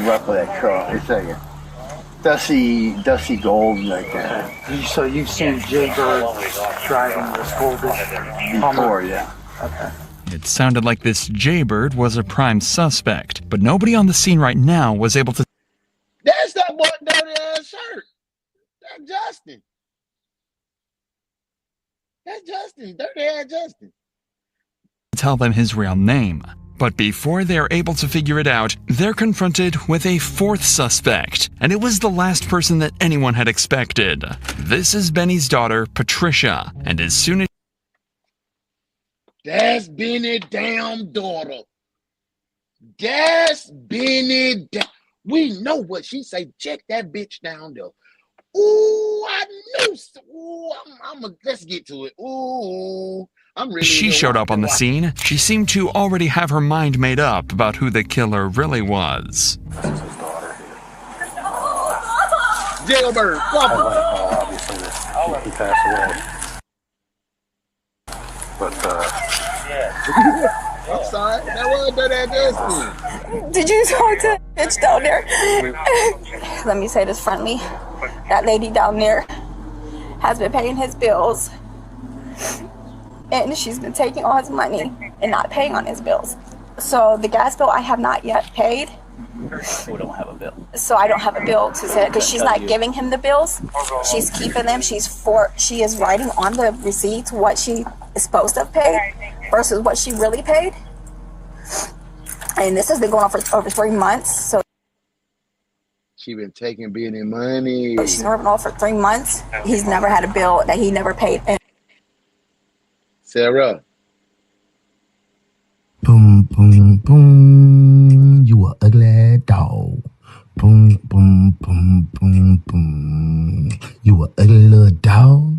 Roughly that color. It's like a dusty gold like that.
So you've seen Jaybird driving this goldish Hummer?
Before, yeah.
Okay.
It sounded like this Jaybird was a prime suspect, but nobody on the scene right now was able to.
That's that boy dirty ass shirt. That's Justin. That's Justin. Dirty ass Justin.
Tell them his real name. But before they're able to figure it out, they're confronted with a 4th suspect, and it was the last person that anyone had expected. This is Benny's daughter, Patricia, and as soon as
that's Benny's damn daughter. That's Benny. We know what she say. Check that bitch down there. Ooh, I knew. Ooh, let's get to it. Ooh, I'm really.
She showed up on the scene, she seemed to already have her mind made up about who the killer really was.
This is his daughter.
Jailbird.
Obviously, he passed away. But
I'm sorry. That wasn't that Justin.
Did you talk to the bitch down there? Let me say this friendly. That lady down there has been paying his bills. And she's been taking all his money and not paying on his bills. So the gas bill I have not yet paid.
We don't have a bill.
So I don't have a bill to say because she's not giving him the bills. She's keeping them. She is writing on the receipts what she is supposed to have paid. versus what she really paid. And this has been going on for over 3 months. So
she been taking Benny money.
she's been working on for 3 months. He's never had a bill that he never paid.
Sarah.
Boom, boom, boom. You a ugly dog. Boom, boom, boom, boom, boom. You a ugly little dog.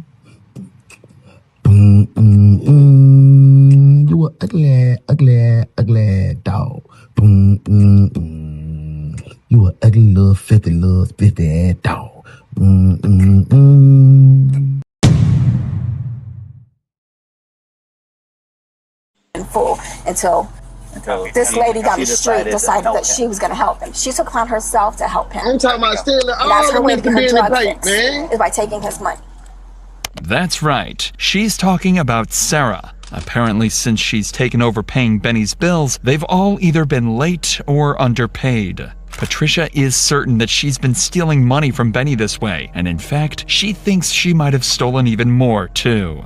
Boom, boom, boom. You a ugly, ugly, ugly dog. Boom, boom, boom. You a ugly little filthy dog. Boom, boom, boom.
In full until this lady down the street decided that she was going to help him. She took upon herself to help him.
I'm talking about stealing all
that's her
the
way to get her
Mr.
drug
Benny
fix,
man.
is by taking his money.
That's right. She's talking about Sarah. Apparently, since she's taken over paying Benny's bills, they've all either been late or underpaid. Patricia is certain that she's been stealing money from Benny this way, and in fact, she thinks she might have stolen even more, too.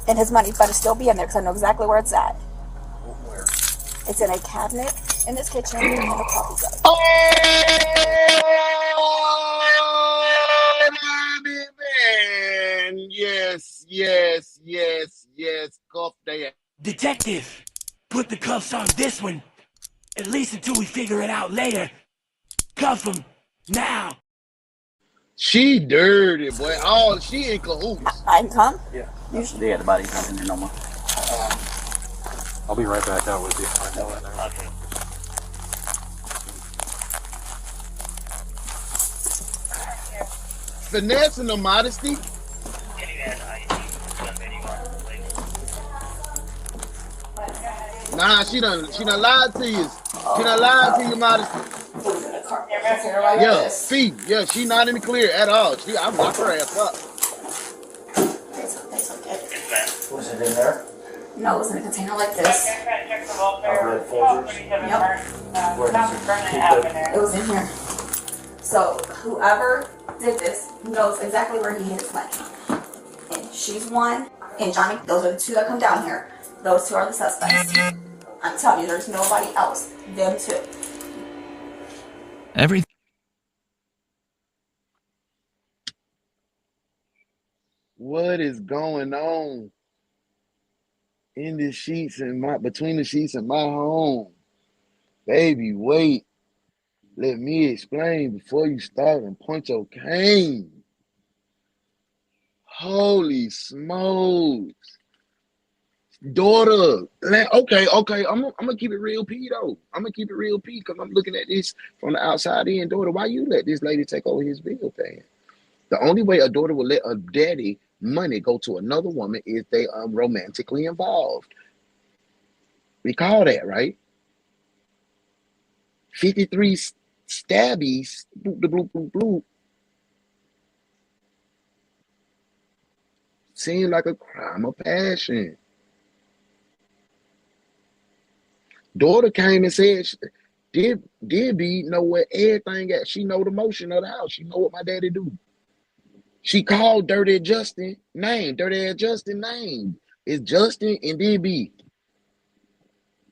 And his money better still be in there because I know exactly where it's at. Where? It's in a cabinet in this kitchen in the coffee jug.
Oh, man. Yes, yes, yes, yes. Cuff there.
Detective, put the cuffs on this one. At least until we figure it out later. Cuff him now.
She dirty, boy. Oh, she in cahoots.
I can come?
Yeah. Yeah, the body's not in there no more.
I'll be right back out with you.
Finesse and the modesty. Nah, she done lied to you. She done lied to you, modesty. Yeah, see, yeah, she not in the clear at all. I locked her ass up.
Was it in there?
No, it was in a container like this.
Red folders?
Yep.
Where does it keep it?
It was in here. So whoever did this knows exactly where he hid his money. And she's one, and Johnny, those are the two that come down here. Those two are the suspects. I'm telling you, there's nobody else. Them two.
Everything.
What is going on in the sheets and between the sheets in my home? Baby, wait. Let me explain before you start and point your cane. Holy smokes. Daughter, okay. I'm gonna keep it real P though. I'm gonna keep it real P because I'm looking at this from the outside in. Daughter, why you let this lady take over his bill paying? The only way a daughter will let a daddy money go to another woman is they are romantically involved. Recall that, right? 53 stabbies, bloop, bloop, bloop, bloop. Seemed like a crime of passion. Daughter came and said, did be know where everything at. She know the motion of the house. She know what my daddy do. She called Dirty Justin name. Dirty ass Justin name. It's Justin and DB.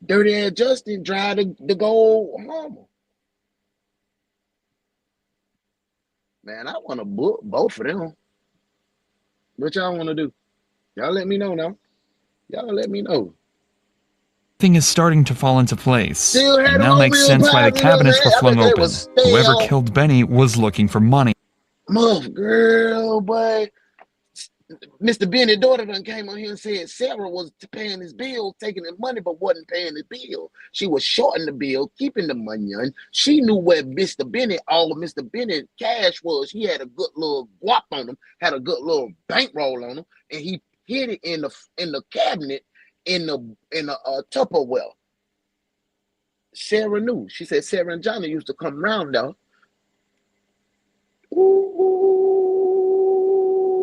Dirty ass Justin drive the gold Hummer. Man, I want to book both of them. What y'all want to do? Y'all let me know now. Y'all let me know.
Thing is starting to fall into place.
Still
and now makes sense why the cabinets were flung open. Whoever killed Benny was looking for money.
Muff girl, boy. Mr. Benny's daughter done came on here and said Sarah was paying his bill, taking his money, but wasn't paying his bill. She was shorting the bill, keeping the money on. She knew where Mr. Benny, all of Mr. Benny's cash was. He had a good little guap on him, had a good little bankroll on him, and he hid it in the cabinet in the Tupperware. Sarah knew. She said Sarah and Johnny used to come around though. Ooh,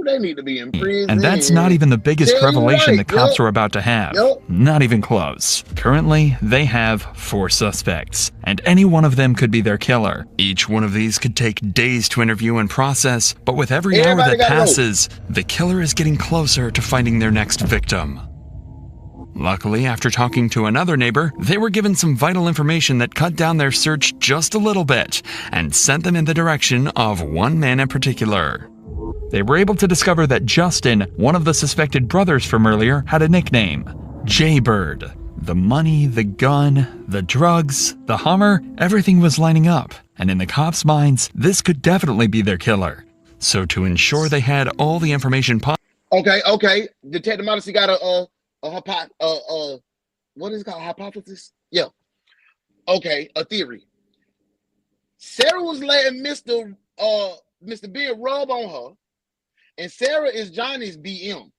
they need to be in prison.
And that's not even the biggest revelation the cops are about to have. Not even close. Currently, they have 4 suspects, and any one of them could be their killer. Each one of these could take days to interview and process, but with every hour that passes, the killer is getting closer to finding their next victim. Luckily, after talking to another neighbor, they were given some vital information that cut down their search just a little bit and sent them in the direction of one man in particular. They were able to discover that Justin, one of the suspected brothers from earlier, had a nickname, Jaybird. The money, the gun, the drugs, the Hummer, everything was lining up, and in the cops' minds, this could definitely be their killer. So to ensure they had all the information
Okay. Detective Modesty got what is it called? Hypothesis? Yeah. Okay, a theory. Sarah was letting Mr. Ben rub on her, and Sarah is Johnny's BM.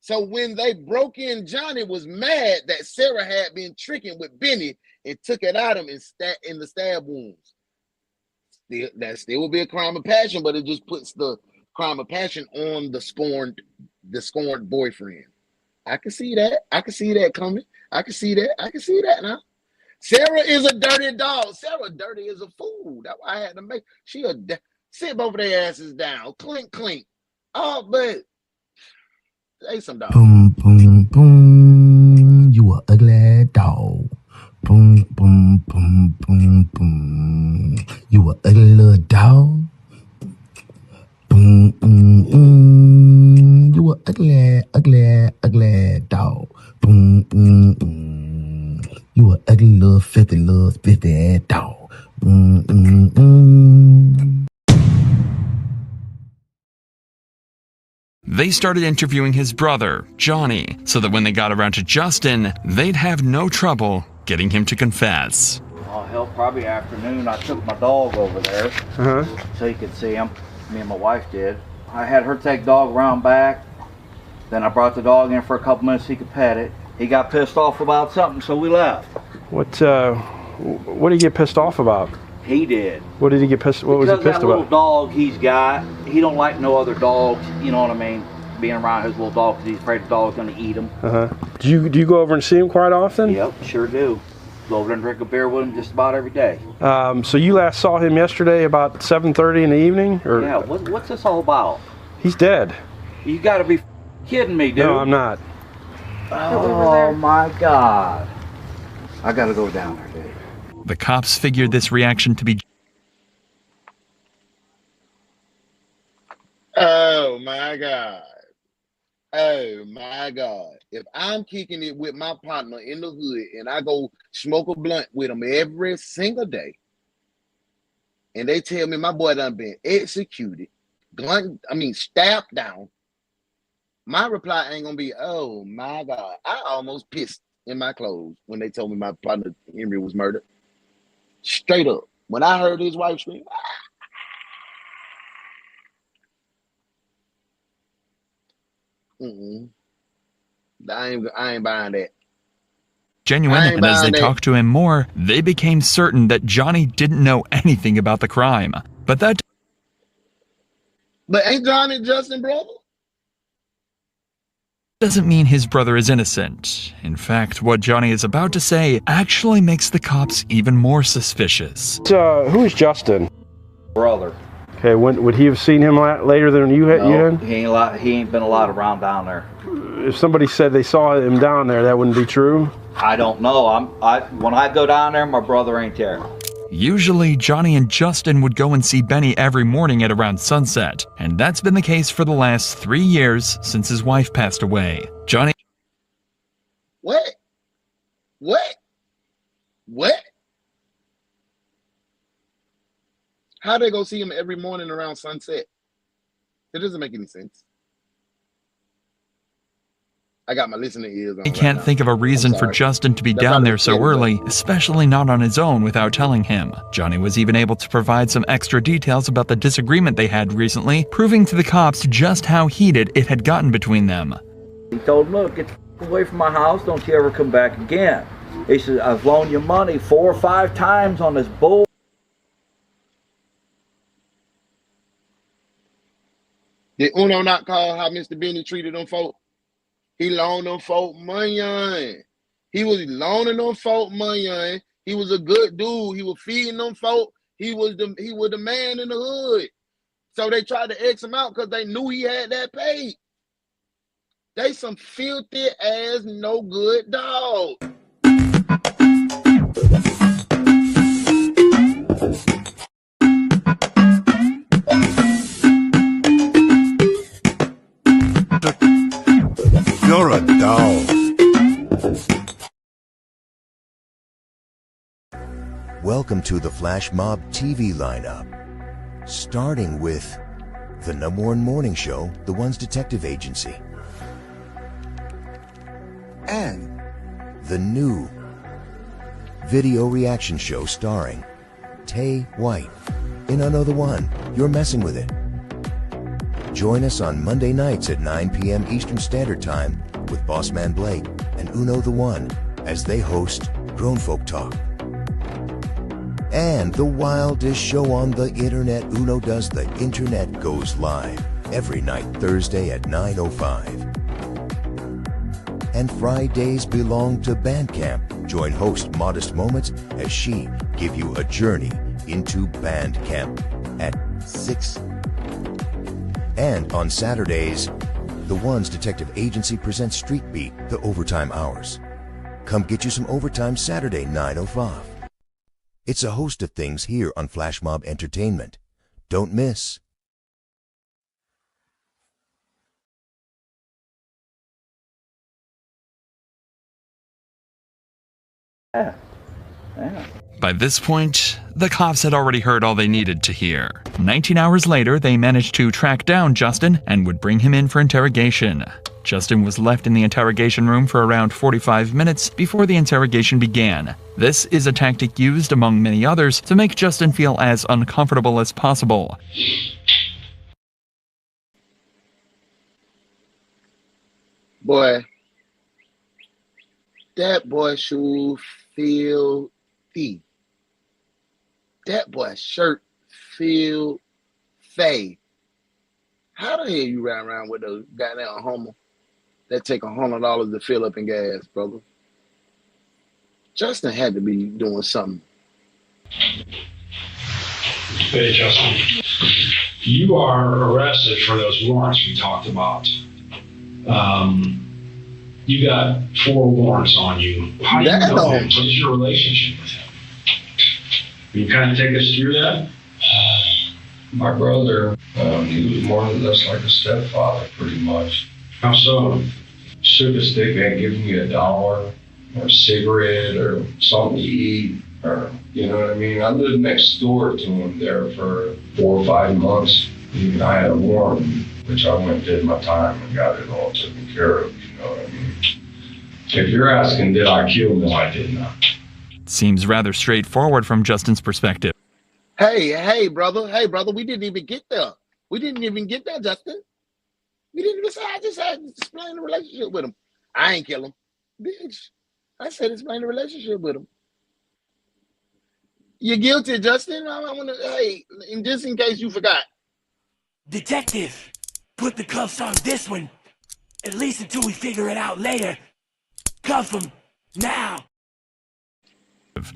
So when they broke in, Johnny was mad that Sarah had been tricking with Benny and took it out of him in the stab wounds. That still would be a crime of passion, but it just puts the crime of passion on the scorned boyfriend. I can see that. I can see that coming. I can see that now. Sarah is a dirty dog. Sarah dirty as a fool. That's why I had to make. Sit both of their asses down. Clink, clink. Oh, but say some dog.
Boom, boom, boom. You a ugly dog. Boom, boom, boom, boom, boom. You a ugly little dog. Boom, boom, boom. You a ugly, ugly, ugly dog. Boom, boom, boom. You a ugly little filthy ass dog. Boom, boom, boom.
They started interviewing his brother, Johnny, so that when they got around to Justin, they'd have no trouble getting him to confess.
Oh, hell, probably afternoon, I took my dog over there so he could see him. Me and my wife did. I had her take dog around back. Then I brought the dog in for a couple minutes so he could pet it. He got pissed off about something, so we left.
What did he get pissed off about?
He did.
What did he get pissed? What was he pissed
about? That little
about?
dog he's got, he don't like no other dogs. You know what I mean? Being around his little dog because he's afraid the dog's going to eat him.
Do you go over and see him quite often?
Yep, sure do. Go over and drink a beer with him just about every day.
So you last saw him yesterday about 7:30 in the evening, or?
Yeah. What's this all about?
He's dead.
You got to be kidding me, dude.
No, I'm not.
Oh my God! I got to go down there, dude.
The cops figured this reaction to be.
Oh my God. Oh my God. If I'm kicking it with my partner in the hood and I go smoke a blunt with him every single day, and they tell me my boy done been executed, stabbed down, my reply ain't gonna be, oh my God. I almost pissed in my clothes when they told me my partner Henry was murdered. Straight up. When I heard his wife scream, I ain't buying that.
Genuine, and as they talked to him more, they became certain that Johnny didn't know anything about the crime. But
ain't Johnny Justin brother?
Doesn't mean his brother is innocent. In fact, what Johnny is about to say actually makes the cops even more suspicious.
Who is Justin?
Brother.
Okay, would he have seen him later than you had?
No, he ain't been a lot around down there.
If somebody said they saw him down there, that wouldn't be true?
I don't know. When I go down there, my brother ain't there.
Usually, Johnny and Justin would go and see Benny every morning at around sunset, and that's been the case for the last 3 years since his wife passed away. Johnny...
What? How they go see him every morning around sunset? It doesn't make any sense. I got my listening ears on.
He can't think of a reason for Justin to be down there so early, especially not on his own without telling him. Johnny was even able to provide some extra details about the disagreement they had recently, proving to the cops just how heated it had gotten between them.
He told him, look, get away from my house, don't you ever come back again. He said, I've loaned you money 4 or 5 times on this bull.
Did Uno not call how Mr. Benny treated them folk? He loaned them folk money. He was loaning them folk money. He was a good dude. He was feeding them folk. He was the man in the hood. So they tried to X him out because they knew he had that paid. They some filthy ass, no good dog.
You're a dog. Welcome to the Flash Mob TV lineup. Starting with the #1 morning show, DaOnes Detective Agency. And the new video reaction show starring Tay White in Another One, You're Messing With It. Join us on Monday nights at 9 p.m. Eastern Standard Time with Bossman Blake and Uno the One as they host Grown Folk Talk. And the wildest show on the internet, Uno Does the Internet, goes live every night Thursday at 9:05. And Fridays belong to Bandcamp. Join host Modest Moments as she give you a journey into Bandcamp at 6. And on Saturdays, DaOnes Detective Agency presents Street Beat, the Overtime Hours. Come get you some overtime Saturday, 9:05. It's a host of things here on Flash Mob Entertainment. Don't miss.
Yeah.
By this point, the cops had already heard all they needed to hear. 19 hours later, they managed to track down Justin and would bring him in for interrogation. Justin was left in the interrogation room for around 45 minutes before the interrogation began. This is a tactic used, among many others, to make Justin feel as uncomfortable as possible.
Boy, that boy shoe filthy. That boy's shirt filthy. How the hell you ride around with those goddamn homo that take $100 to fill up in gas, brother? Justin had to be doing something.
Hey, Justin, you are arrested for those warrants we talked about. You got 4 warrants on you. How do you know him? What is your relationship with him? Can you kind of take us through that?
My brother, he was more or less like a stepfather, pretty much.
How so?
Took a stick and give me $1 or a cigarette or something to eat, or you know what I mean. I lived next door to him there for 4 or 5 months. Even I had a warrant, which I went and did my time and got it all taken care of. You know what I mean. If you're asking, did I kill him? No, I did not.
Seems rather straightforward from Justin's perspective.
Hey, brother, we didn't even get there. We didn't even get there, Justin. We didn't even say, I just had to explain the relationship with him. I ain't kill him. Bitch, I said explain the relationship with him. You're guilty, Justin. I want to, hey, just in case you forgot.
Detective, put the cuffs on this one, at least until we figure it out later. Cuff him, now.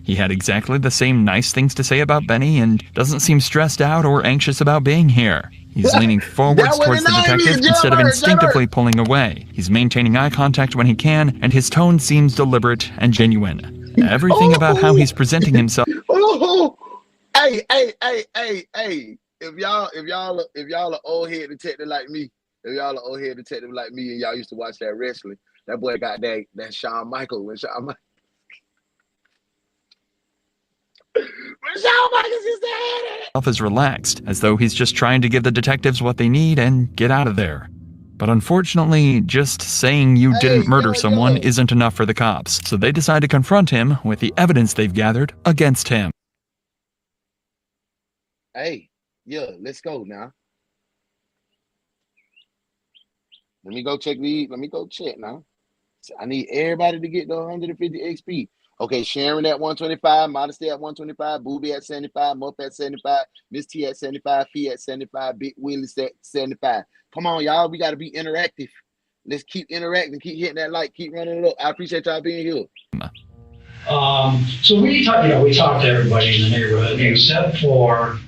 He had exactly the same nice things to say about Benny and doesn't seem stressed out or anxious about being here. He's leaning forwards towards the detective instead of instinctively pulling away. He's maintaining eye contact when he can, and his tone seems deliberate and genuine. Everything about how he's presenting himself.
Hey. If y'all are old head detective like me, and y'all used to watch that wrestling, that boy got that Shawn Michaels when Shawn Michaels.
Is relaxed, as though he's just trying to give the detectives what they need and get out of there. But unfortunately, just saying you didn't murder someone isn't enough for the cops, so they decide to confront him with the evidence they've gathered against him.
Hey, let's go now. Let me go check now. I need everybody to get the 150 XP. Okay, Sharon at 125, Modesty at 125, Booby at 75, Muff at 75, Miss T at 75, Fee at 75, Big Willis at 75. Come on, y'all. We got to be interactive. Let's keep interacting, keep hitting that like, keep running it up. I appreciate y'all being here.
So we talked to everybody in the neighborhood except for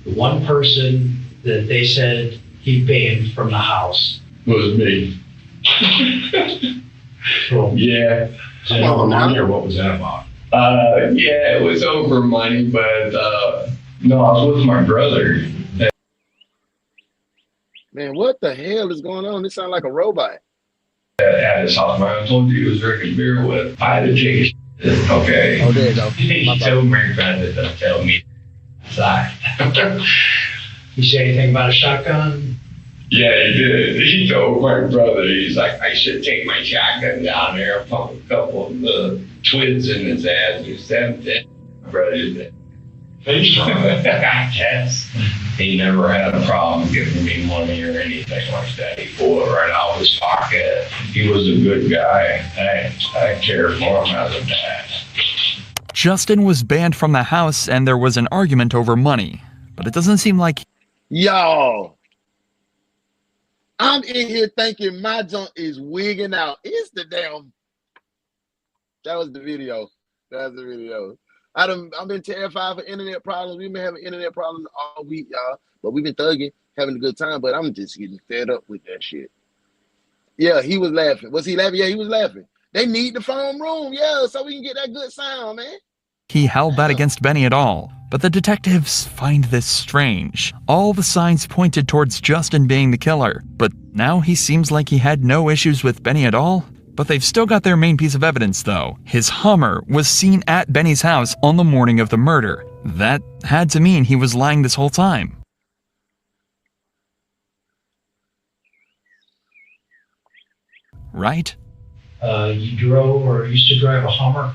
the one person that they said he banned from the house.
Was me. Yeah.
Come on, money, or what was that about?
Yeah, it was over money, but no, I was with my brother.
Man, what the hell is going on? This sounds like a robot.
At his house, man, I told you he was drinking beer with. I had to take a shit, okay?
Oh, there you go.
He told me, friend, to tell me. Sorry.
You say anything about a shotgun?
Yeah, he did. He told my brother, he's like, I should take my shotgun down there and pump a couple of the twigs in his ass or something. My brother did. I guess. He never had a problem giving me money or anything like that. He pulled it right out of his pocket. He was a good guy. I cared for him as a dad.
Justin was banned from the house and there was an argument over money. But it doesn't seem like...
Yo! I'm in here thinking my junk is wigging out. It's the damn... That was the video. That was the video. I've been terrified for internet problems. We've been having internet problems all week, y'all. But we've been thugging, having a good time. But I'm just getting fed up with that shit. Yeah, he was laughing. Was he laughing? Yeah, he was laughing. They need the phone room, yeah, so we can get that good sound, man.
He held that against Benny at all. But the detectives find this strange. All the signs pointed towards Justin being the killer. But now he seems like he had no issues with Benny at all. But they've still got their main piece of evidence, though. His Hummer was seen at Benny's house on the morning of the murder. That had to mean he was lying this whole time. Right?
You drove or used to drive a Hummer?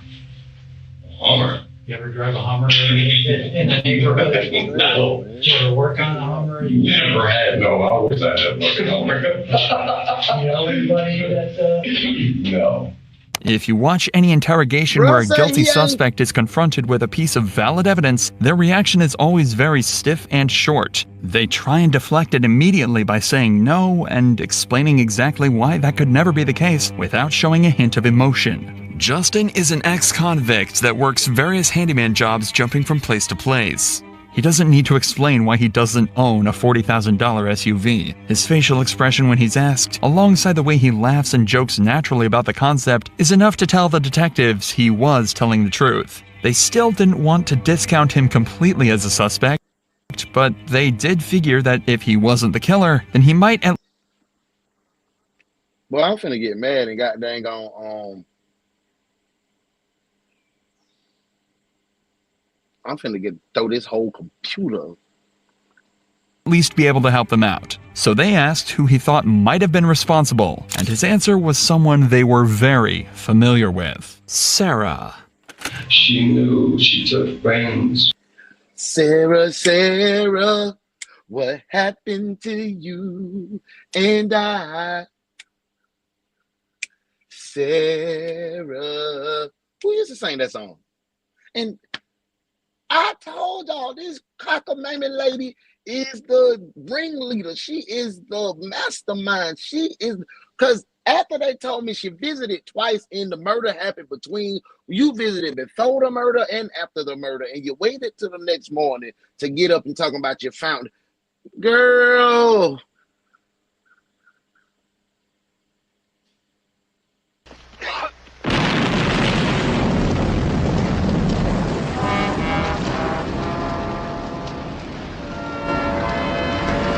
Hummer?
You ever drive a Hummer in the neighborhood?
No.
Did you ever work on a Hummer?
Never had, no. I wish I had fucking Hummer.
You know anybody that...
No.
If you watch any interrogation where a guilty suspect is confronted with a piece of valid evidence, their reaction is always very stiff and short. They try and deflect it immediately by saying no and explaining exactly why that could never be the case without showing a hint of emotion. Justin is an ex-convict that works various handyman jobs jumping from place to place. He doesn't need to explain why he doesn't own a $40,000 SUV. His facial expression when he's asked, alongside the way he laughs and jokes naturally about the concept, is enough to tell the detectives he was telling the truth. They still didn't want to discount him completely as a suspect, but they did figure that if he wasn't the killer, then he might at...
Well, I'm finna get mad and got dang on, I'm finna throw this whole computer.
At least be able to help them out. So they asked who he thought might have been responsible, and his answer was someone they were very familiar with. Sarah.
She knew, she took things.
Sarah, what happened to you and I? Sarah. Who used to sing that song? And I told y'all this cockamamie lady is the ringleader. She is the mastermind. She is, because after they told me she visited twice and the murder happened between, you visited before the murder and after the murder, and you waited till the next morning to get up and talk about your found. Girl.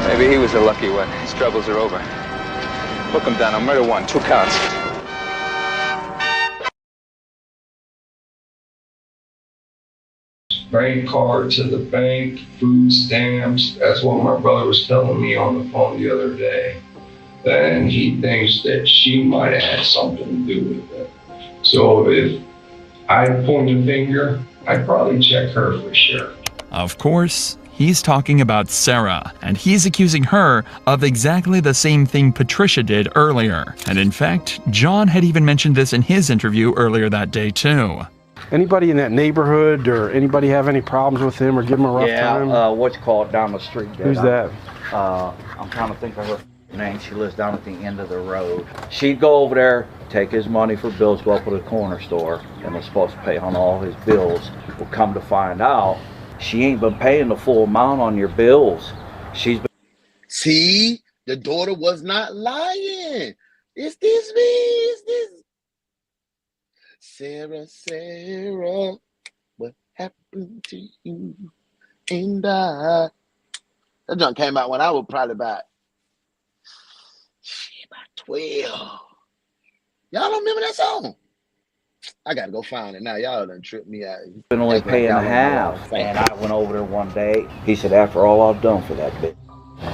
Maybe he was the lucky one. His troubles are over. Hook him down on murder 1, 2 counts.
Bank card to the bank, food stamps. That's what my brother was telling me on the phone the other day. And he thinks that she might have had something to do with it. So if I point a finger, I'd probably check her for sure.
Of course, he's talking about Sarah, and he's accusing her of exactly the same thing Patricia did earlier. And in fact, John had even mentioned this in his interview earlier that day too.
Anybody in that neighborhood or anybody have any problems with him or give him a rough time?
Yeah, what's called down the street.
Who's that?
I'm trying to think of her name. She lives down at the end of the road. She'd go over there, take his money for bills, go up to the corner store, and was supposed to pay on all his bills. Well, come to find out, she ain't been paying the full amount on your bills. She's been...
See, the daughter was not lying. Is this me? Is this Sarah? What happened to you and I? That junk came out when I was probably about 12. Y'all don't remember that song? I gotta go find it now. Y'all done tripped me out.
Been only paying a half, and I went over there one day. He said, after all I've done for that bitch.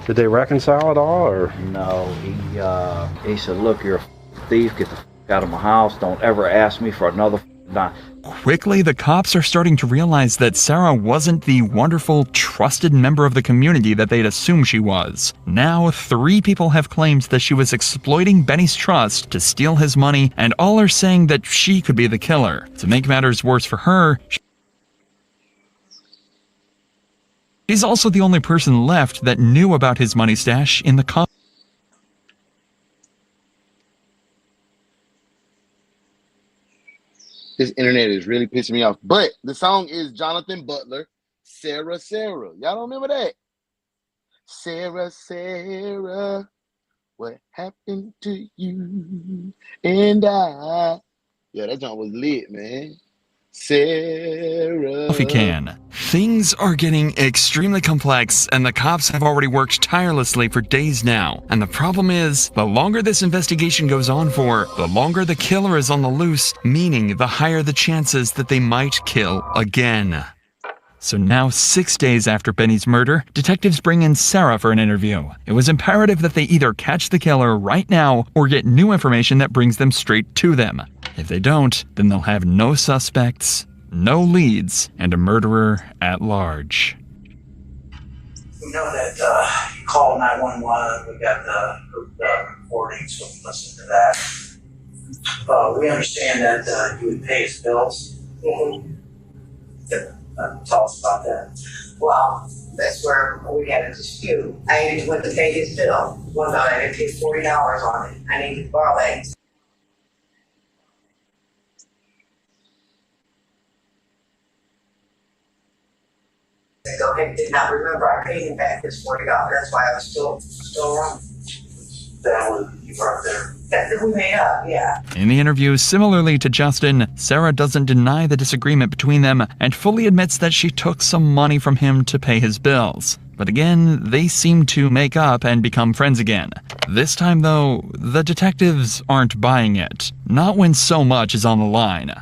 Did they reconcile at all, or?
No, he said, look, you're a thief. Get the out of my house. Don't ever ask me for another dime.
Quickly, the cops are starting to realize that Sarah wasn't the wonderful, trusted member of the community that they'd assumed she was. Now, 3 people have claimed that she was exploiting Benny's trust to steal his money, and all are saying that she could be the killer. To make matters worse for her, she's also the only person left that knew about his money stash in the company.
This internet is really pissing me off. But the song is Jonathan Butler, Sarah. Y'all don't remember that? Sarah, what happened to you and I? Yeah, that song was lit, man. Sarah.
Coffee can. Things are getting extremely complex, and the cops have already worked tirelessly for days now. And the problem is, the longer this investigation goes on for, the longer the killer is on the loose, meaning the higher the chances that they might kill again. So now, 6 days after Benny's murder, detectives bring in Sarah for an interview. It was imperative that they either catch the killer right now or get new information that brings them straight to them. If they don't, then they'll have no suspects, no leads, and a murderer at large.
We know that you call 911, we got the recording, so we listen to that. We understand that you would pay his bills. Tell us about that.
Well, that's where we had a dispute. I went to pay his bill. One night I paid $40 on it. I needed to borrow that. I did not remember. I paid him back his $40. That's why I was still wrong.
That was you weren't there.
That we made up, yeah.
In the interview, similarly to Justin, Sarah doesn't deny the disagreement between them and fully admits that she took some money from him to pay his bills. But again, they seem to make up and become friends again. This time, though, the detectives aren't buying it. Not when so much is on the line.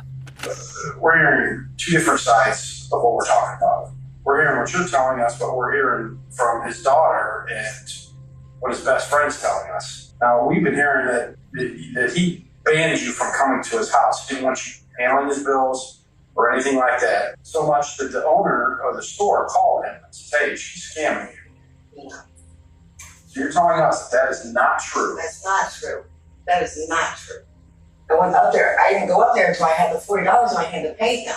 We're hearing 2 different sides of what we're talking about. We're hearing what you're telling us, but we're hearing from his daughter and what his best friend's telling us. Now, we've been hearing that he banned you from coming to his house. He didn't want you handling his bills or anything like that. So much that the owner of the store called him and said, hey, she's scamming you. So you're telling us that is not true.
That's not true. That is not true. I went up there. I didn't go up there until I had the $40 in my hand to pay him.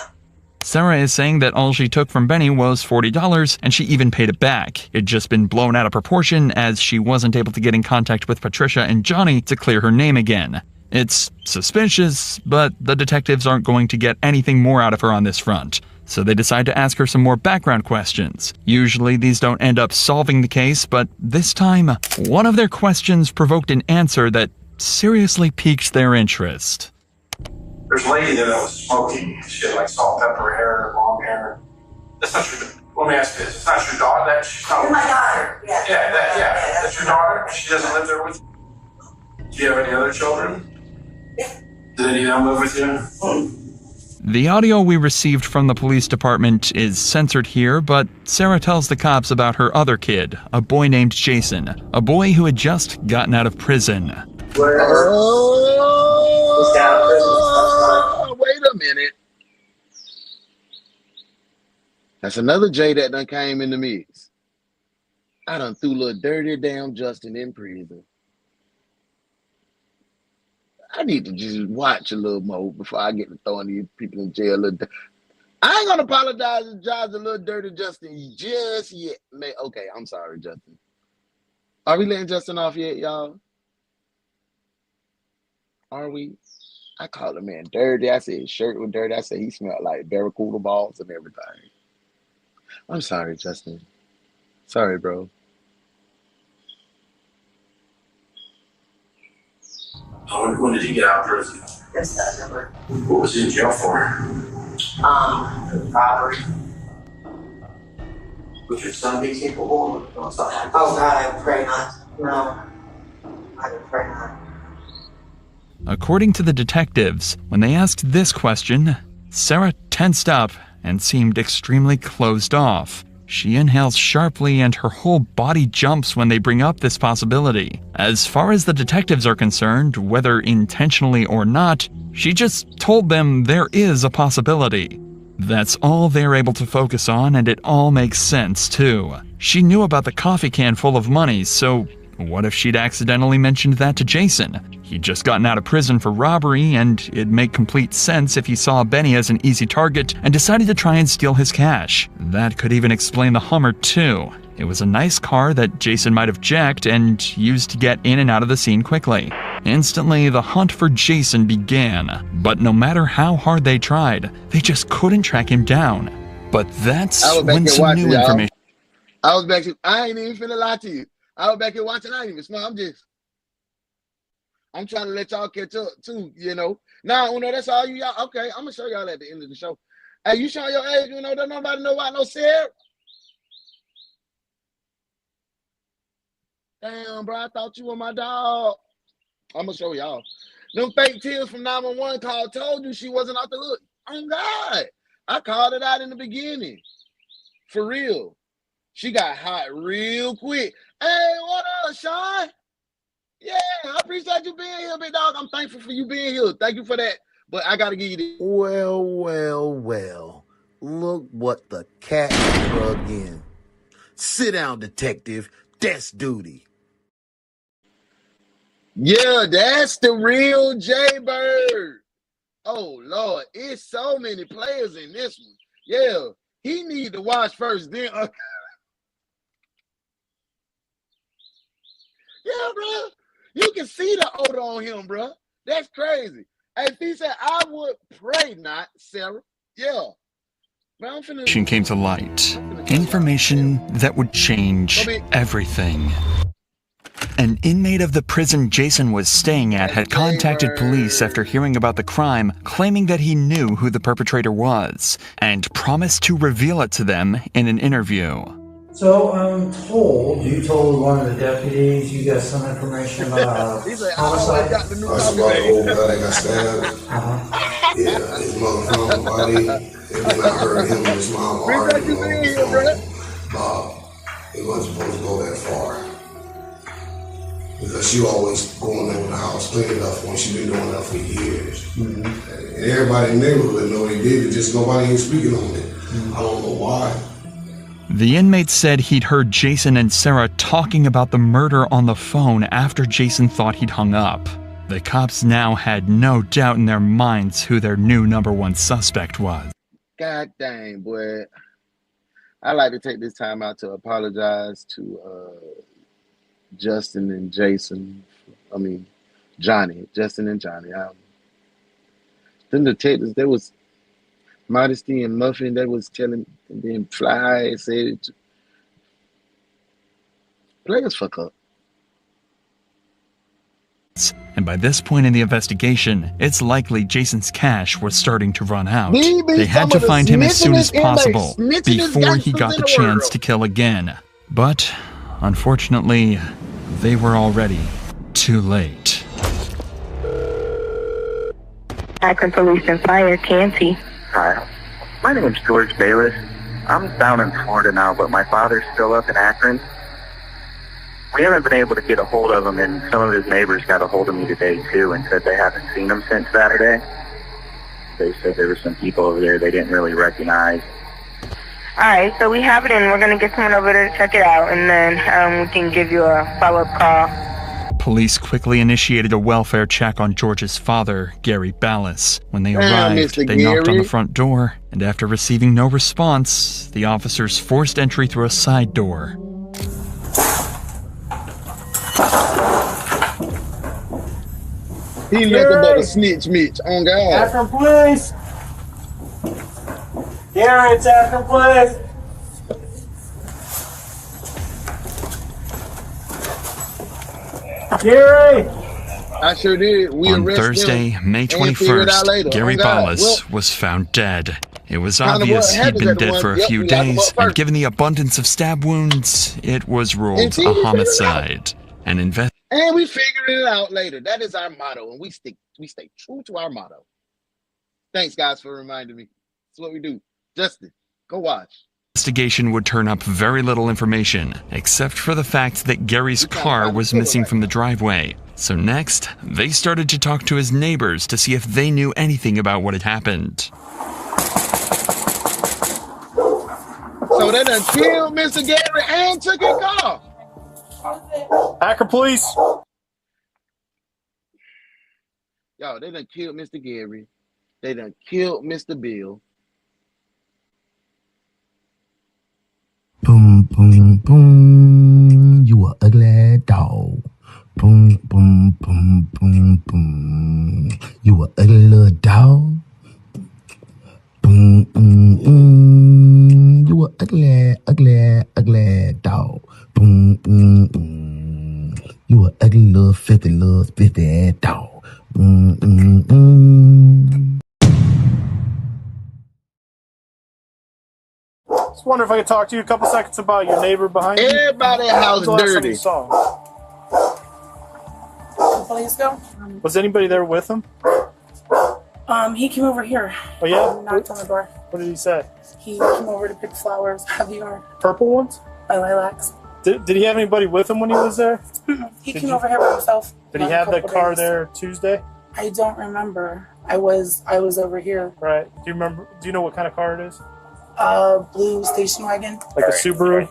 Sarah is saying that all she took from Benny was $40, and she even paid it back. It'd just been blown out of proportion as she wasn't able to get in contact with Patricia and Johnny to clear her name again. It's suspicious, but the detectives aren't going to get anything more out of her on this front. So they decide to ask her some more background questions. Usually these don't end up solving the case, but this time, one of their questions provoked an answer that seriously piqued their interest.
There's a lady there that was smoking. She had like salt, pepper hair, long hair. That's not your. Let me ask you this: it's not your daughter. That she's not.
My daughter. Yeah.
Yeah. That's your daughter. She doesn't live there with you. Do you have any other children?
Yeah.
Did any of them live with you?
The audio we received from the police department is censored here, but Sarah tells the cops about her other kid, a boy named Jason, a boy who had just gotten out of prison.
Wait a minute. That's another J that done came in the mix. I done threw little dirty damn Justin in prison. I need to just watch a little more before I get to throwing these people in jail. I ain't gonna apologize to a little dirty Justin just yet. Okay, I'm sorry, Justin. Are we letting Justin off yet, y'all? Are we? I called the man dirty. I said his shirt was dirty. I said he smelled like barracuda balls and everything. I'm sorry, Justin. Sorry, bro.
When did he get out of prison?
This September.
What was he in jail for?
Robbery.
Would your son be capable of something like this?
Oh God, I pray not. No. I would pray not.
According to the detectives, when they asked this question, Sarah tensed up and seemed extremely closed off. She inhales sharply and her whole body jumps when they bring up this possibility. As far as the detectives are concerned, whether intentionally or not, she just told them there is a possibility. That's all they're able to focus on, and it all makes sense, too. She knew about the coffee can full of money, so what if she'd accidentally mentioned that to Jason? He'd just gotten out of prison for robbery, and it'd make complete sense if he saw Benny as an easy target and decided to try and steal his cash. That could even explain the Hummer, too. It was a nice car that Jason might have jacked and used to get in and out of the scene quickly. Instantly, the hunt for Jason began, but no matter how hard they tried, they just couldn't track him down. But that's when some new information...
I was back here. I ain't even finna lie to you. I was back here watching. I ain't even smart. I'm trying to let y'all catch up too, you know. Now, that's all you y'all. Okay, I'm gonna show y'all at the end of the show. Hey, you showing your age? Don't nobody know about no Sarah. Damn, bro, I thought you were my dog. I'm gonna show y'all. Them fake tears from 911 call told you she wasn't off the hook. Oh God, I called it out in the beginning. For real. She got hot real quick. Hey, what up, Sean? Yeah, I appreciate you being here, big dog. I'm thankful for you being here. Thank you for that. But I gotta give you this.
Well. Look what the cat drug in. Sit down, detective. That's duty.
Yeah, that's the real Jaybird. Oh, Lord. It's so many players in this one. Yeah, he need to watch first, then... Yeah, bro. You can see the odor on him, bro. That's crazy. Hey, he said, I would pray not, Sarah. Yeah.
Information came to light. Information that would change everything. An inmate of the prison Jason was staying at had contacted police after hearing about the crime, claiming that he knew who the perpetrator was, and promised to reveal it to them in an interview.
So I'm told, you told one of the deputies you got some information about homicide?
That's about the old guy that got stabbed. Yeah, his mother found the body, and then I heard him and his mom arguing on the phone. Bob, it wasn't supposed to go that far. Because she always going over the house cleaning up when she been doing that for years. And everybody in the neighborhood know they did it, just nobody ain't speaking on it. I don't know why.
The inmate said he'd heard Jason and Sarah talking about the murder on the phone after Jason thought he'd hung up. The cops now had no doubt in their minds who their new #1 suspect was.
God dang, boy. I'd like to take this time out to apologize to Justin and Jason. I mean, Justin and Johnny. Them detectives, they was Modesty and Muffin, they was telling, and then Fly said, players fuck up.
And by this point in the investigation, it's likely Jason's cash was starting to run out. They had to find him as soon as possible before he got the chance to kill again. But, unfortunately, they were already too late.
Akron Police and Fire, Canty.
Hi, my name is George Bayless. I'm down in Florida now, but my father's still up in Akron. We haven't been able to get a hold of him, and some of his neighbors got a hold of me today, too, and said they haven't seen him since Saturday. They said there were some people over there they didn't really recognize.
All right, so we have it in. We're going to get someone over there to check it out, and then we can give you a follow-up call.
Police quickly initiated a welfare check on George's father, Gary Ballas. When they arrived, they knocked on the front door, and after receiving no response, the officers forced entry through a side door.
He nothing but a snitch, Mitch, on God.
Akron Police! Gary, it's Akron Police! Gary!
I sure did. We
On
arrested
Thursday,
him
May
and figured it out
21st,
later.
Gary
Oh, God.
Ballas
Well,
was found dead. It was
kind of
obvious
what
he'd
happens
been
at the
dead
one.
for a
Yep,
few
we locked him
days,
up
and
first.
given the abundance of stab wounds, it was
And
ruled
see,
a
we figured it out.
homicide. An
And we figured it out later. That is our motto, and we stay true to our motto. Thanks, guys, for reminding me. That's what we do. Justin, go watch.
investigation would turn up very little information, except for the fact that Gary's car was missing from the driveway. So next, they started to talk to his neighbors to see if they knew anything about what had happened.
So they done killed Mr. Gary and took his car.
Hacker police.
Yo, they done killed Mr. Gary. They done killed Mr. Bill.
Boom, boom, boom. You a ugly dog. Boom, boom, boom, boom, boom. You a ugly little dog. Boom, boom, boom. You a ugly, ugly, ugly dog. Boom, boom, boom. You a ugly little filthy ass dog. Boom, boom, boom.
Just wonder if I could talk to you a couple seconds about your neighbor behind you.
Everybody's house dirty.
Police go?
Was anybody there with him?
He came over here.
Oh yeah?
Knocked on the door.
What did he say?
He came over to pick flowers out of the yard.
Purple ones?
My lilacs.
Did he have anybody with him when he was there?
He came over here by himself.
Did he have that car there Tuesday?
I don't remember. I was over here.
Right. Do you remember? Do you know what kind of car it is?
Blue station wagon.
Like a Subaru?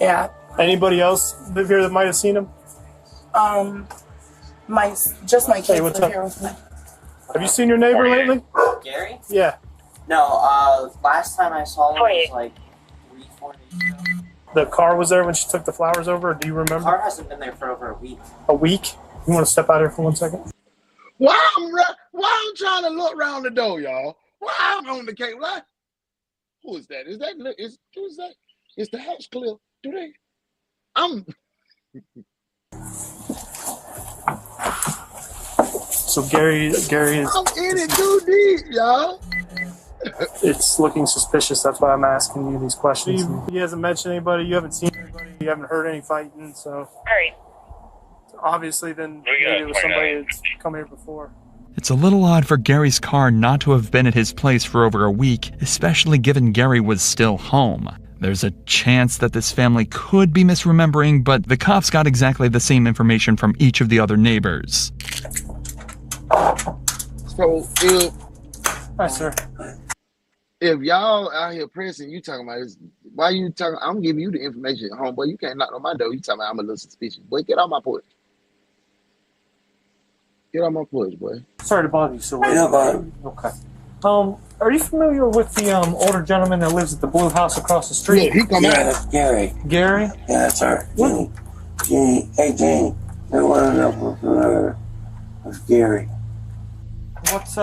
Yeah.
Anybody else live here that might have seen him?
My kids
Hey, what's
live
up?
here with me.
Have you seen your neighbor lately?
Gary?
Yeah.
No, last time I saw him was like 3-4 days ago.
The car was there when she took the flowers over. Do you remember?
The car hasn't been there for over a week.
A week? You want to step out here for 1 second?
Why I'm trying to look around the door, y'all? Why I'm on the cable? Who is that? Who is that? Is the house clear? Do they?
So Gary is.
I'm in it too deep, y'all.
It's looking suspicious. That's why I'm asking you these questions. He hasn't mentioned anybody. You haven't seen anybody. You haven't heard any fighting. So obviously, then maybe it was somebody that's come here before.
It's a little odd for Gary's car not to have been at his place for over a week, especially given Gary was still home. There's a chance that this family could be misremembering, but the cops got exactly the same information from each of the other neighbors.
So
Hi, sir.
If y'all out here pressing, you talking about this, why you talking? I'm giving you the information at home, boy. You can't knock on my door. You talking about I'm a little suspicious, boy. Get off my porch. Get off my porch, boy.
Sorry to bother you so late. Okay. Are you familiar with the older gentleman that lives at the blue house across the street?
Yeah, he come out.
That's Gary.
Gary?
Yeah, that's her. Jeannie. Hey, Jeannie. I want to know from her. It's Gary.
What's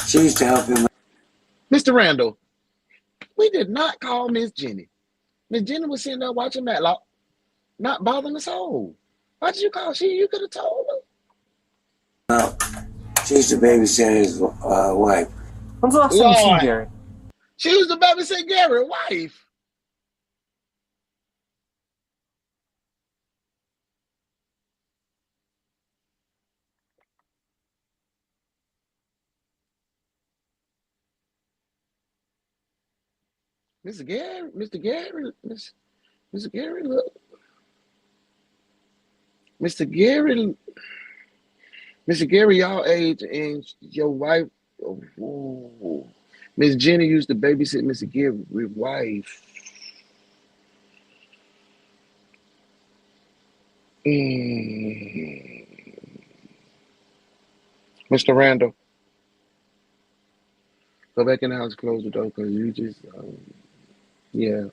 She used to help him.
Mr. Randall, we did not call Miss Jenny. Miss Jenny was sitting there watching Matlock, not bothering us all. Why did you call? You could have told her.
She used to babysit his wife.
When's the last time you seen Gary?
She used to babysit Gary's wife. Mr. Gary, look. Mr. Gary, y'all age and your wife, Miss Jenny used to babysit Mr. Gary's wife. Mr. Randall, go back in the house and close the door because you just, yeah.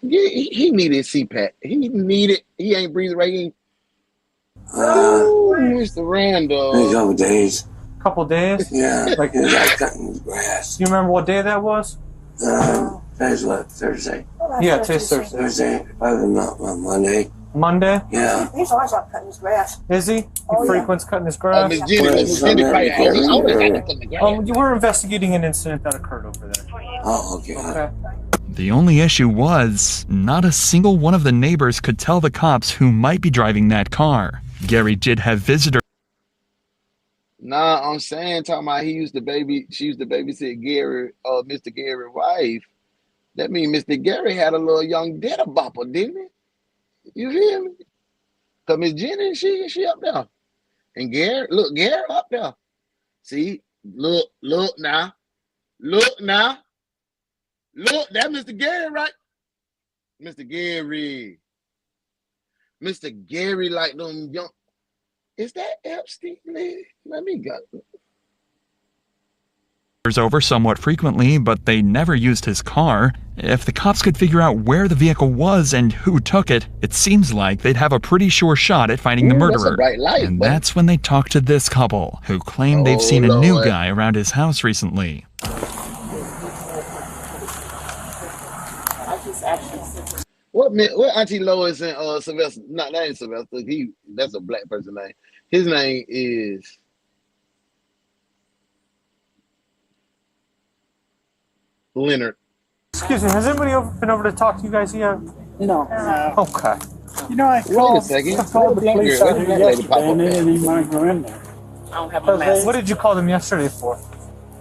He needed CPAP. He ain't breathing right. Mr. Randall.
A couple days.
Couple days?
Yeah.
Like
cutting grass.
Do you remember what day that was?
Today's what? Thursday.
Yeah, today's Thursday.
Thursday. Probably not on Monday.
Monday?
Yeah.
He's always out cutting his grass.
Is he? He frequents cutting his
Oh,
grass?
Miss Jenny probably always got to cut the grass.
You were investigating an incident that occurred over there.
Oh, okay.
Okay.
The only issue was, not a single one of the neighbors could tell the cops who might be driving that car. Gary did have visitors.
Nah, I'm saying, talking about she used to babysit Gary, Mr. Gary's wife. That means Mr. Gary had a little young dinner bopper, didn't he? You feel me? Cause Miss Jenny, she up there. And Gary up there. See, look now. Look, that Mr. Gary, right? Mr. Gary like them young. Is that Epstein? Let me go.
Over somewhat frequently, but they never used his car. If the cops could figure out where the vehicle was and who took it, it seems like they'd have a pretty sure shot at finding the murderer.
That's a bright light,
and that's when they talked to this couple, who claimed they've seen a new guy around his house recently.
What Auntie Lois and Sylvester? No, that ain't Sylvester. That's a black person name. His name is Leonard.
Excuse me, has anybody been over to talk to you guys yet?
No.
Okay.
You know, I called the police out here yesterday and they didn't even mind go in there.
I don't have my mask.
What did you call them yesterday for?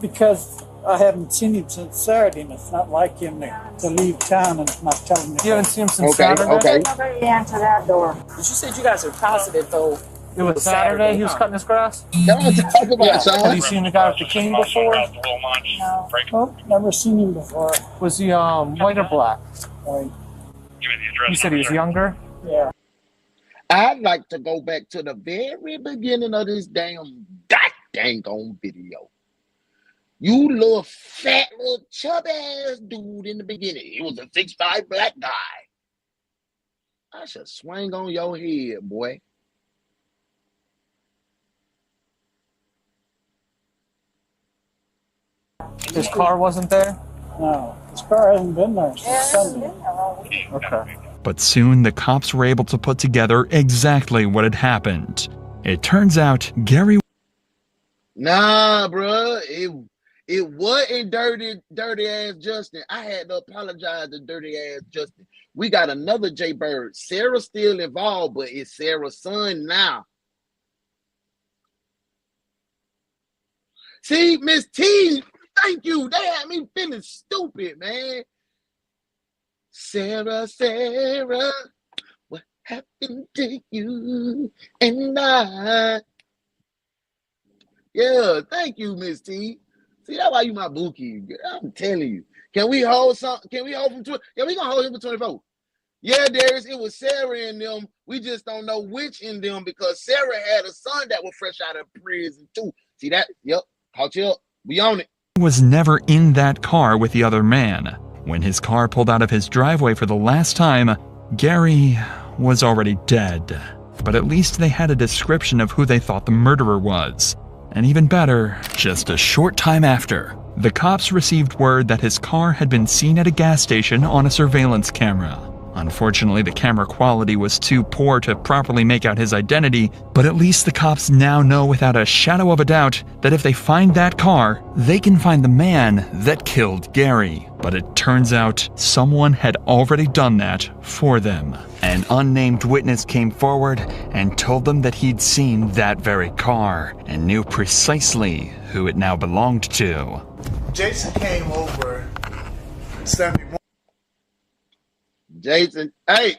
Because I haven't seen him since Saturday, and it's not like him to leave town and not tell me.
You haven't seen him since Saturday?
Nobody answer that door.
But you said you guys are positive, though.
It was Saturday he was cutting his grass?
Come on, talk about it,
Have you seen the guy with the cane before?
No.
Nope, never seen him before.
Was he white or black?
White.
You said he was younger?
Yeah.
I'd like to go back to the very beginning of this dang on video. You little fat little chubby ass dude in the beginning. He was a 6'5" black guy. I should swing on your head, boy.
His car wasn't there?
No, his car hasn't been there since Sunday.
Okay.
But soon the cops were able to put together exactly what had happened. It turns out Gary...
Nah, bruh. It wasn't dirty ass Justin. I had to apologize to dirty ass Justin. We got another J Bird. Sarah's still involved, but it's Sarah's son now. See, Miss T, thank you. They had me feeling stupid, man. Sarah, what happened to you and I? Yeah, thank you, Miss T. See, that's why you my bookie. I'm telling you. Can we hold some? Can we hold from 20? Yeah, we gonna hold him for 24. Yeah, Darius, it was Sarah and them. We just don't know which in them because Sarah had a son that was fresh out of prison too. See that? Yep. Caught you up. We on it.
He was never in that car with the other man. When his car pulled out of his driveway for the last time, Gary was already dead. But at least they had a description of who they thought the murderer was. And even better, just a short time after, the cops received word that his car had been seen at a gas station on a surveillance camera. Unfortunately, the camera quality was too poor to properly make out his identity, but at least the cops now know without a shadow of a doubt that if they find that car, they can find the man that killed Gary. But it turns out someone had already done that for them. An unnamed witness came forward and told them that he'd seen that very car and knew precisely who it now belonged to.
Jason came over Sunday morning.
Jason, hey.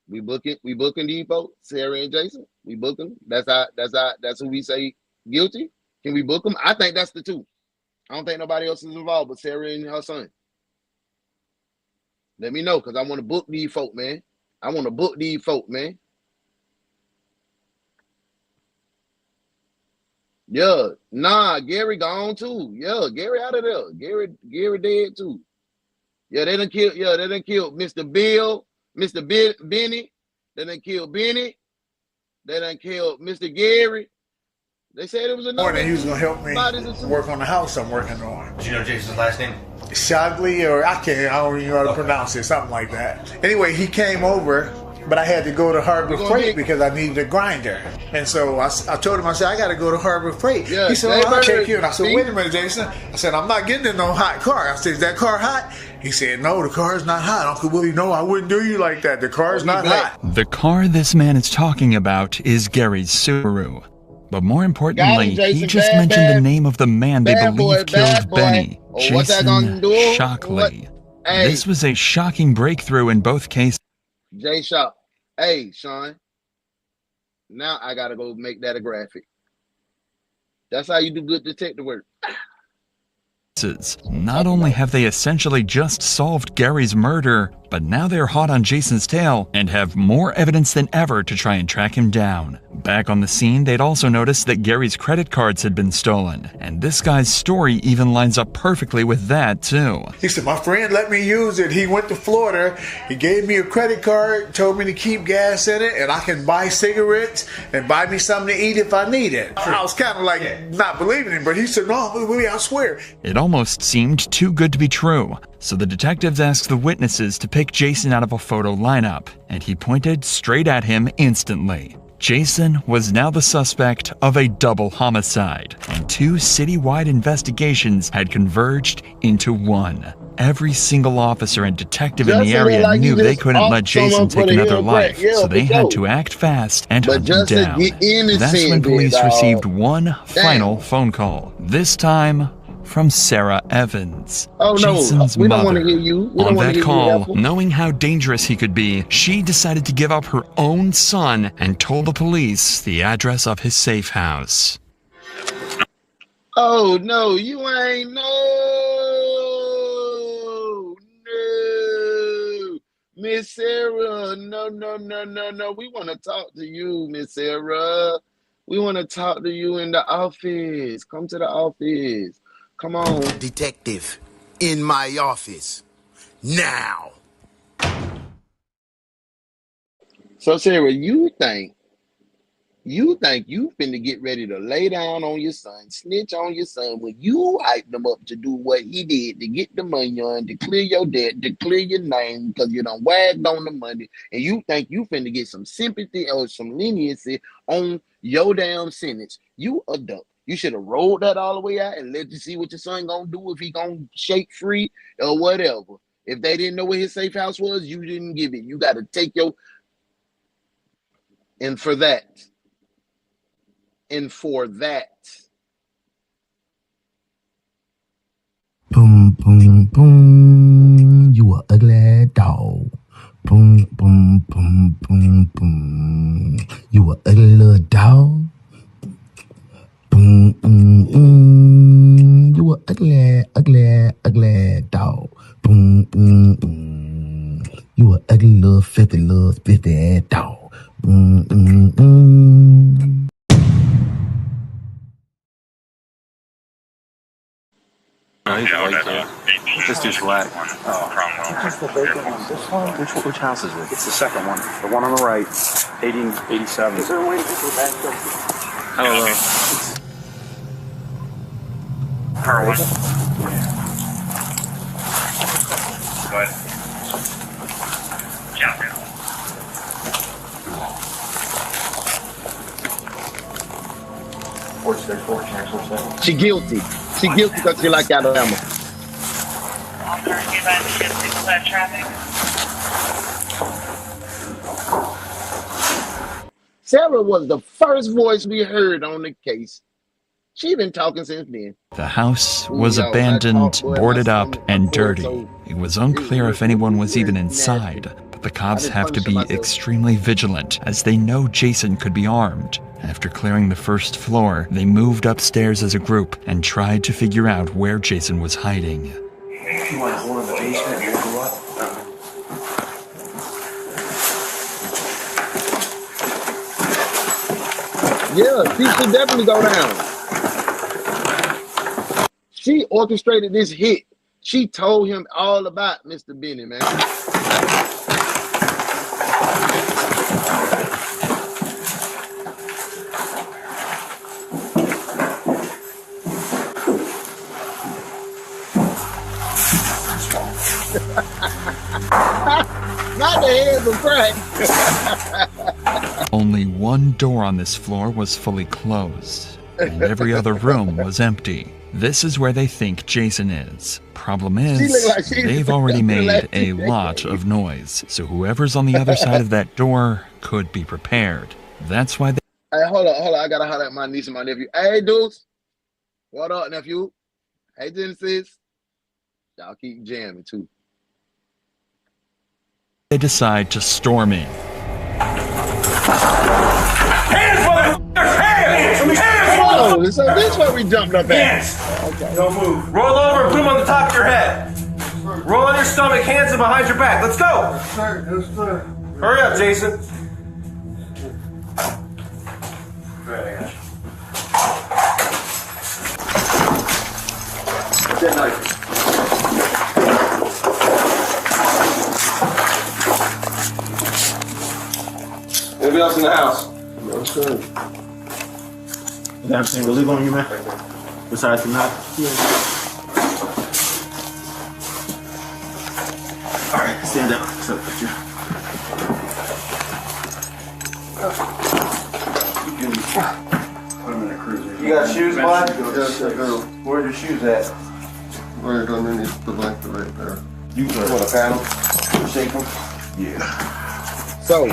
We booking these folks, Sarah and Jason. We booking. That's who we say guilty. Can we book them? I think that's the two. I don't think nobody else is involved but Sarah and her son. Let me know, because I want to book these folk, man. Yeah, nah, Gary gone too. Yeah, Gary out of there. Gary dead too. Yeah, they done killed Mr. Bill, Benny. They done killed Benny. They done killed Mr. Gary. They said it was another.
He was gonna help me work on the house I'm working on.
Do you know Jason's last name?
Shogley, or I don't even know how to pronounce it, something like that. Anyway, he came over, but I had to go to Harbor Freight because I needed a grinder. And so I told him, I said, I got to go to Harbor Freight.
Yeah,
he said, oh, I'll take you. And I said, wait a minute, Jason. I said, I'm not getting in no hot car. I said, is that car hot? He said, no, the car is not hot. Uncle Willie, no, I wouldn't do you like that. The car is not hot.
The car this man is talking about is Gary's Subaru. But more importantly, he just mentioned the name of the man they believe killed Benny, Jason Shockley.
Hey.
This was a shocking breakthrough in both cases.
Jay Shock. Hey, Sean. Now I gotta go make that a graphic. That's how you do good detective work.
Not only have they essentially just solved Gary's murder, but now they're hot on Jason's tail and have more evidence than ever to try and track him down. Back on the scene, they'd also noticed that Gary's credit cards had been stolen, and this guy's story even lines up perfectly with that, too.
He said, my friend let me use it. He went to Florida. He gave me a credit card, told me to keep gas in it, and I can buy cigarettes and buy me something to eat if I need it. I was kind of like not believing him, but he said, no, Willie, I swear.
It almost seemed too good to be true, so the detectives asked the witnesses to pick Jason out of a photo lineup, and he pointed straight at him instantly. Jason was now the suspect of a double homicide, and two citywide investigations had converged into one. Every single officer and detective in the area knew they couldn't let Jason take another life, so they had to act fast and hunt him down. That's when police received one final phone call, this time from Sarah Evans, Jason's
we
mother.
don't want to hear you.
On that call, knowing how dangerous he could be, she decided to give up her own son and told the police the address of his safe house.
Oh, no, you ain't. No. Miss Sarah, no. We want to talk to you, Miss Sarah. We want to talk to you in the office. Come to the office. Come on.
Detective, in my office. Now.
So, Sarah, you think you finna get ready to lay down on your son, snitch on your son when you hyped him up to do what he did to get the money on, to clear your debt, to clear your name because you done wagged on the money, and you think you finna get some sympathy or some leniency on your damn sentence. You a duck. You should have rolled that all the way out and let you see what your son gonna do, if he gonna shake free or whatever. If they didn't know where his safe house was, you didn't give it. You got to take your... And for that,
boom, boom, boom, you a ugly dog. Boom, boom, boom, boom, boom, you a ugly little dog. Boom, you a ugly dog. Boom, you a ugly little filthy ass dog.
No, he's white too. This dude's black. Oh.
What's the vacant one? This one?
Which house is it?
It's the second one. The one on the right. 1887. Is there a way to get back?
I don't know.
Car one.
Go ahead. Yeah.
she guilty. She guilty because she like Alabama. Sarah was the first voice we heard on the case. She been talking since then.
The house was abandoned, boarded up, and dirty. It was unclear if anyone was even inside, but the cops have to be extremely vigilant as they know Jason could be armed. After clearing the first floor, they moved upstairs as a group and tried to figure out where Jason was hiding.
You want to hold in the basement and we'll go up?
Yeah, she should definitely go down. She orchestrated this hit. She told him all about Mr. Benny, man. Not the heads of crack.
Only one door on this floor was fully closed, and every other room was empty. This is where they think Jason is. Problem is, they've already made a lot of noise, so whoever's on the other side of that door could be prepared. That's why they...
Hey, hold on. I gotta holler at my niece and my nephew. Hey, dudes. What up, nephew? Hey, Genesis. Y'all keep jamming, too.
They decide to storm in.
Hands, motherfuckers! Hands!
Oh, so this is where we jumped up at.
Hands! Okay. Don't move. Roll over and put them on the top of your head. Roll on your stomach, hands are behind your back. Let's go!
Yes, sir. Yes, sir.
Hurry up, Jason. Right, I got you. What's that knife? Anybody else in the house?
No, sir.
You got everything to leave on you, man? Besides the knife?
Yeah.
Alright, stand up. What's up, picture?
Put him in a cruiser.
You got shoes, bud?
Yes, I do.
Where's your shoes at?
Right underneath the blanket right there.
You want to pat them? Shake them? Yeah.
So,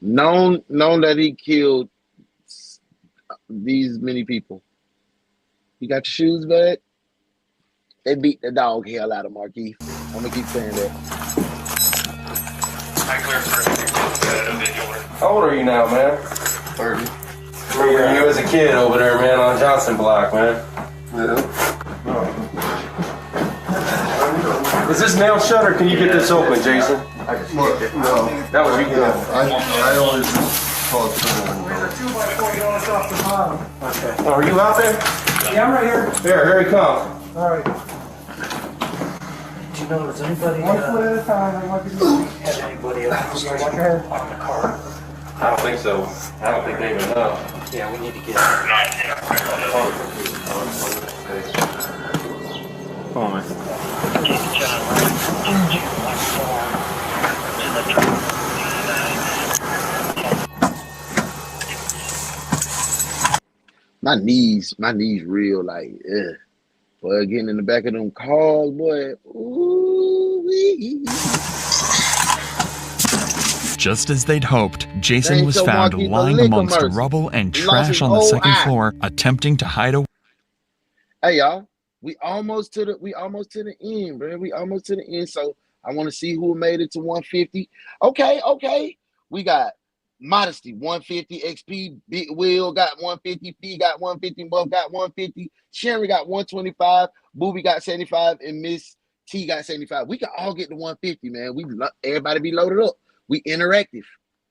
known that he killed these many people. You got your shoes, bud? They beat the dog hell out of Marquis. I'm gonna keep saying that.
How old are you now, man?
30.
Where were you as a kid over there, man, on Johnson Block, man?
Yeah.
Is this nail shut or can you get this open, Jason?
What? No.
That was you.
I always call it someone.
There's a 2x4 going off the bottom.
Okay. Oh, are you out there?
Yeah, I'm right here.
Here he comes.
All right.
Do you know, does anybody
One foot at a time. I want to
have anybody else on the car?
I don't think so. I don't think they even know.
Yeah, we need to get
Come on, man.
My knees real like, ugh. Boy, getting in the back of them cars, boy. Ooh-wee.
Just as they'd hoped, Jason was found lying amongst rubble and trash on the second floor, attempting to hide away.
Hey, y'all, we almost to the end, bro. We almost to the end. So I want to see who made it to 150. Okay. We got Modesty 150, XP Big Will got 150, P got 150, Buff got 150, Sherry got 125, Booby got 75, and Miss T got 75. We can all get to 150, man. Everybody be loaded up. We interactive.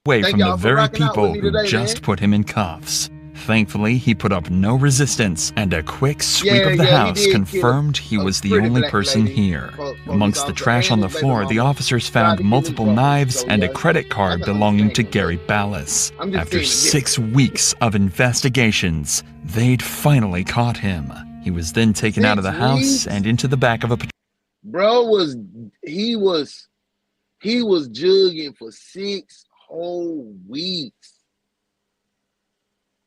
Away from the very people who just put him in cuffs. Thankfully, he put up no resistance, and a quick sweep of the house confirmed he was the only person here. Amongst the trash on the floor, the officers found multiple knives and a credit card belonging to Gary Ballas. After 6 weeks of investigations, they'd finally caught him. He was then taken out of the house and into the back of a patrol.
Bro was jugging for 6 whole weeks.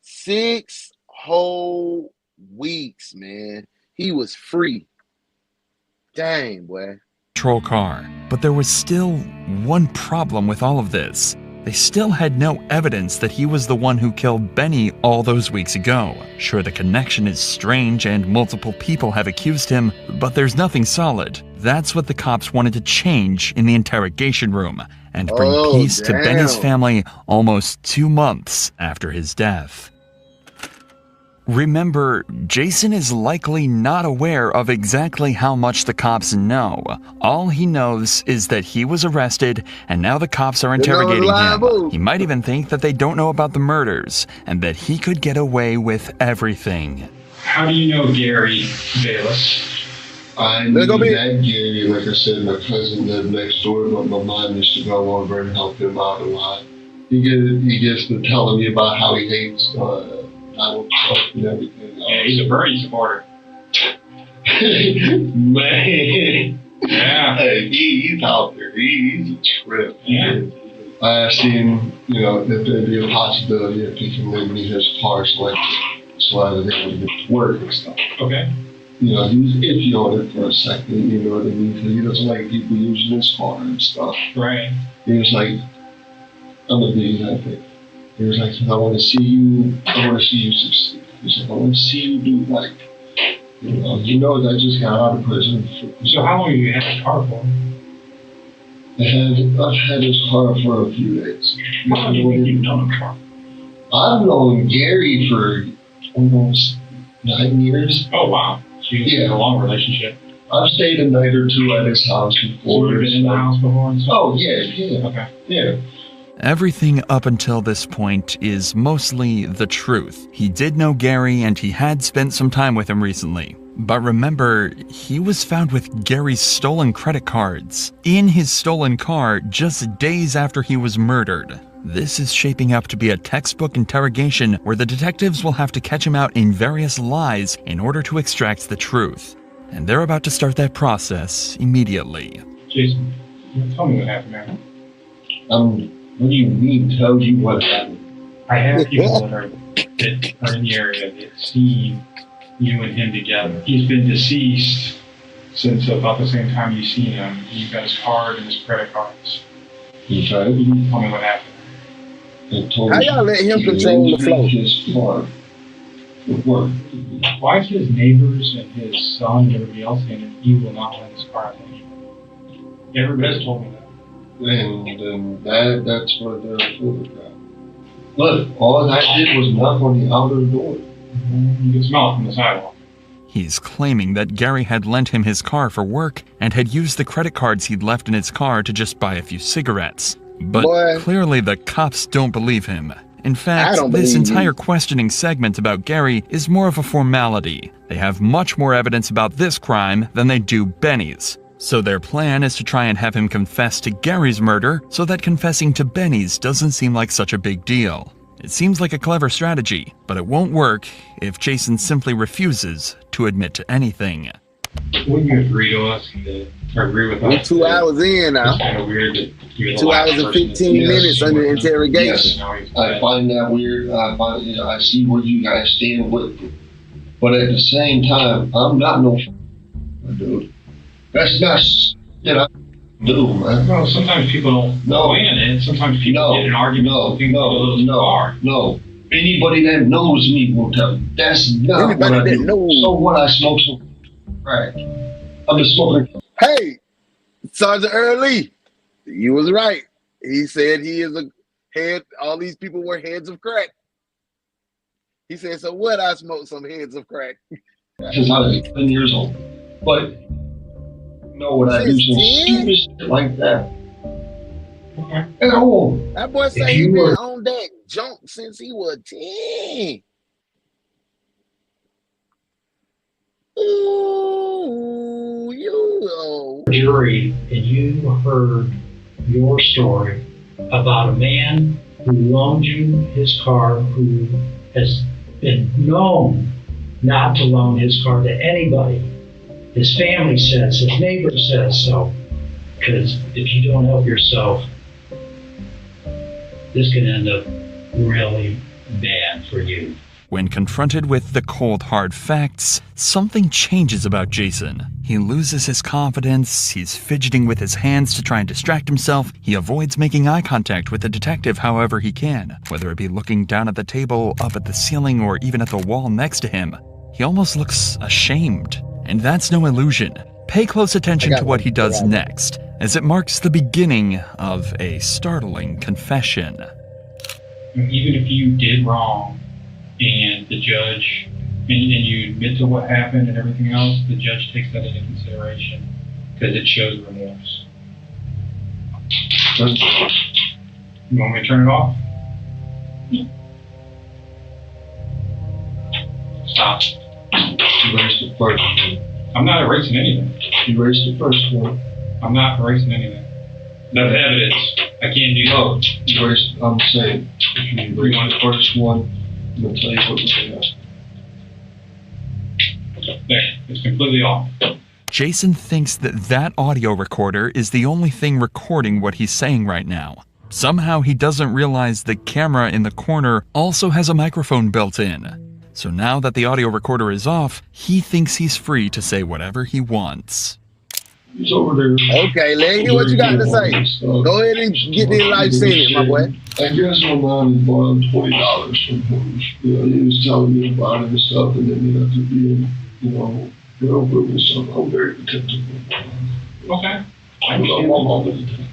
6 whole weeks, man. He was free. Dang, boy.
Patrol car. But there was still one problem with all of this. They still had no evidence that he was the one who killed Benny all those weeks ago. Sure, the connection is strange and multiple people have accused him, but there's nothing solid. That's what the cops wanted to change in the interrogation room and bring peace to Benny's family almost 2 months after his death. Remember, Jason is likely not aware of exactly how much the cops know. All he knows is that he was arrested, and now the cops are interrogating him. He might even think that they don't know about the murders, and that he could get away with everything.
How do you know Gary Ballas?
I knew that Gary, like I said, my cousin lived next door, but my mom used to go over and help him out a lot. He gets to telling me about how he hates Donald Trump and everything.
Yeah, he's a Bernie supporter.
Man.
Yeah.
Hey, he's out there. He's a trip.
Yeah.
I asked him, you know, if there'd be a possibility if he can lend me his car so I was able to get to work and stuff.
Okay.
You know, he was iffy on it for a second, you know what I mean? Because he doesn't like people using his car and stuff.
Right.
He was like, I'm gonna be happy. He was like, I want to see you succeed. He said, I want to see you do like, you know that I just got out of prison.
So how long have you had the car for?
I've had this car for a few days.
How long do you think you've known him for?
I've known Gary for almost 9 years.
Oh, wow. So you had a long relationship.
I've stayed a night or two at his house before.
So you've been in the house before and stuff?
Oh, yeah.
Okay.
Yeah.
Everything up until this point is mostly the truth. He did know Gary and he had spent some time with him recently. But remember, he was found with Gary's stolen credit cards in his stolen car just days after he was murdered. This is shaping up to be a textbook interrogation where the detectives will have to catch him out in various lies in order to extract the truth. And they're about to start that process immediately.
Jason, tell me what happened, man.
What do you mean, told you what happened?
I have people that are in the area that have seen you and him together. He's been deceased since about the same time you've seen him. You've got his card and his credit cards.
Okay.
Tell me what happened.
How y'all let him control the flow?
Why is his neighbors and his son and everybody else saying that he will not let his car out anymore? Everybody's told me that.
And that's what they're fooling about. Look, all I did was knock on the outer door.
You can smell it from the sidewalk.
He's claiming that Gary had lent him his car for work and had used the credit cards he'd left in his car to just buy a few cigarettes. But clearly the cops don't believe him. In fact, this entire questioning segment about Gary is more of a formality. They have much more evidence about this crime than they do Benny's. So their plan is to try and have him confess to Gary's murder so that confessing to Benny's doesn't seem like such a big deal. It seems like a clever strategy, but it won't work if Jason simply refuses to admit to anything.
Wouldn't you agree to us or agree with us?
We're 2 hours in now.
It's kind of weird that you're
2 hours and 15 minutes under interrogation.
Yes, I find that weird. I see where you guys stand with me. But at the same time, I'm not no dude. That's not that I do, man.
Well, sometimes people don't plan it. Sometimes people get in arguments.
No. Anybody that knows me will tell you. That's not what I do. So what, I smoke some crack. I'm just smoking.
Hey, Sergeant Early, you was right. He said he is a head. All these people were heads of crack. He said, so what? I smoked some heads of crack.
Since I was 10 years old. But know what I do some stupid shit like that. At home.
That boy said he been on that junk since he was 10. Ooh, you
jury, and you heard your story about a man who loaned you his car, who has been known not to loan his car to anybody. His family says, his neighbor says so. Because if you don't help yourself, this can end up really bad for you.
When confronted with the cold, hard facts, something changes about Jason. He loses his confidence, he's fidgeting with his hands to try and distract himself, he avoids making eye contact with the detective however he can, whether it be looking down at the table, up at the ceiling, or even at the wall next to him. He almost looks ashamed. And that's no illusion. Pay close attention to what he does next, as it marks the beginning of a startling confession.
Even if you did wrong, and the judge, and you admit to what happened and everything else, the judge takes that into consideration because it shows remorse. You want me to turn it off? Stop.
You erased the first one.
I'm not erasing anything.
You erased the first one.
I'm not erasing anything. That's evidence. I can't do that.
No, you erased, I'm saying, if you erase the first one, I'm going to tell you what we have.
There, it's completely off.
Jason thinks that audio recorder is the only thing recording what he's saying right now. Somehow he doesn't realize the camera in the corner also has a microphone built in. So now that the audio recorder is off, he thinks he's free to say whatever he wants.
He's over there.
Okay, let's hear what you got to say. Go ahead and get this life sentence, my boy.
I guess my mom had borrowed $20 from him. You know, he was telling me about it and stuff, and then you have to be, you know, real good with something. I'm very protective.
Okay.
I love my mom at the time.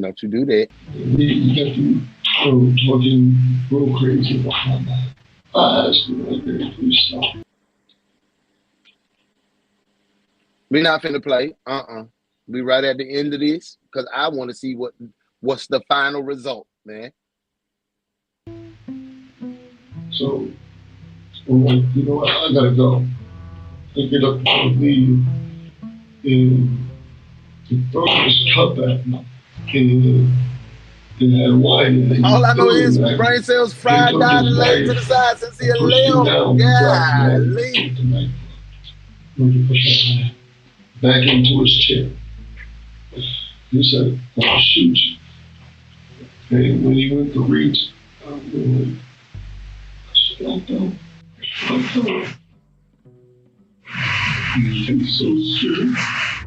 Don't you do that.
You got to talking real crazy about my mom. I asked him, like, please stop.
We're not finna play. We right at the end of this because I want to see what's the final result, man.
So, I'm like, you know what? I gotta go. I get up and leave, and the throw this cup at me, and had wine in it.
All I know is brain cells fried down and laid to the side since he left. Yeah,
back into his chair. He said, I'll shoot you. And when he went to reach, I said, don't. He's so scared.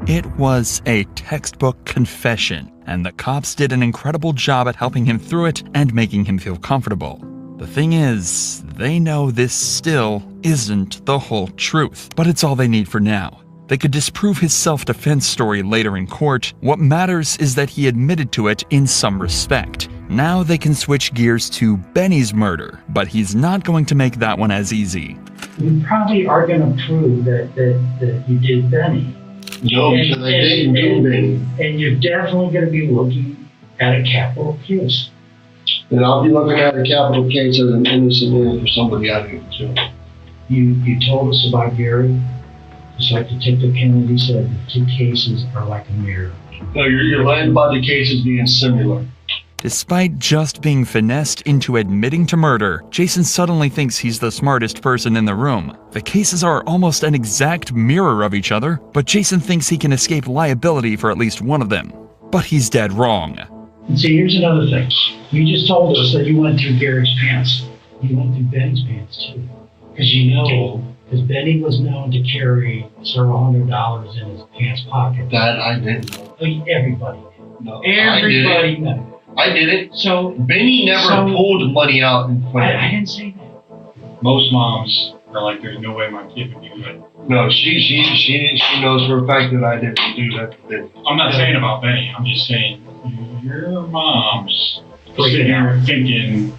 It was a textbook confession, and the cops did an incredible job at helping him through it and making him feel comfortable. The thing is, they know this still isn't the whole truth, but it's all they need for now. They could disprove his self-defense story later in court. What matters is that he admitted to it in some respect. Now they can switch gears to Benny's murder, but he's not going to make that one as easy.
You probably are going to prove that you did Benny.
No, because I didn't do Benny.
And you're definitely going to be looking at a capital case.
And I'll be looking at a capital case as an innocent man for somebody I didn't kill.
You told us about Gary. Just like Detective Kennedy said, the two cases are like a mirror.
No, you're lying about the cases being similar.
Despite just being finessed into admitting to murder, Jason suddenly thinks he's the smartest person in the room. The cases are almost an exact mirror of each other, but Jason thinks he can escape liability for at least one of them. But he's dead wrong.
And see, here's another thing. You just told us that you went through Gary's pants. You went through Benny's pants, too. Because Benny was known to carry several $100s in his pants pocket.
That I didn't know.
Everybody did.
No,
Everybody knew.
I did it.
So
Benny never pulled money out in front of me.
I didn't say that.
Most moms are like, there's no way my kid would do that.
No, she knows for a fact that I didn't do that.
I'm not saying about Benny. I'm just saying your mom's sitting here thinking,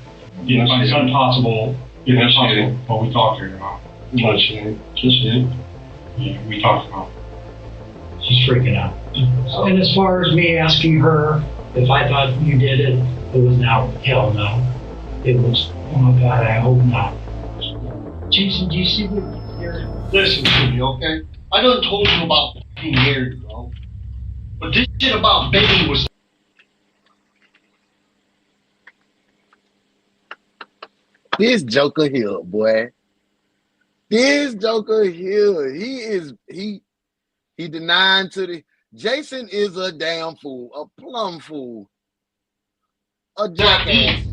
if my son possible, if it's possible. Well, we talked to her about.
No, she ain't. Just did.
Yeah, we talked about.
She's freaking out. And as far as me asking her if I thought you did it, it was now, hell no. It was, oh my God, I hope not. Jason, do you see what you're...
Listen to me, okay? I done told you about 15 years ago. But this shit about Benny was...
This Joker here, boy. This Joker here, he denying to the... Jason is a damn fool, a plumb fool, a jackass.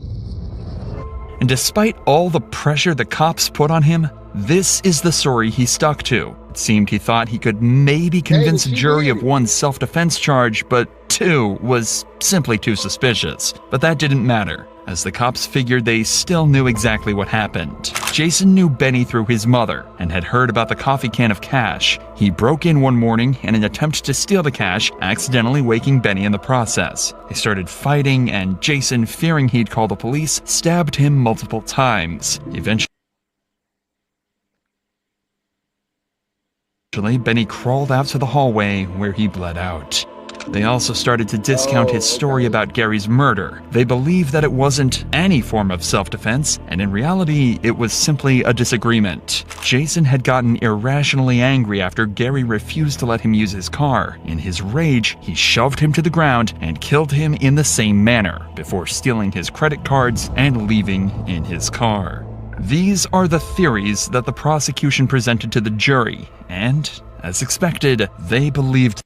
And despite all the pressure the cops put on him, this is the story he stuck to. It seemed he thought he could maybe convince a jury of one self-defense charge, but two was simply too suspicious. But that didn't matter, as the cops figured they still knew exactly what happened. Jason knew Benny through his mother and had heard about the coffee can of cash. He broke in one morning in an attempt to steal the cash, accidentally waking Benny in the process. They started fighting, and Jason, fearing he'd call the police, stabbed him multiple times. Eventually, Benny crawled out to the hallway where he bled out. They also started to discount his story about Gary's murder. They believed that it wasn't any form of self-defense, and in reality, it was simply a disagreement. Jason had gotten irrationally angry after Gary refused to let him use his car. In his rage, he shoved him to the ground and killed him in the same manner, before stealing his credit cards and leaving in his car. These are the theories that the prosecution presented to the jury, and, as expected, they believed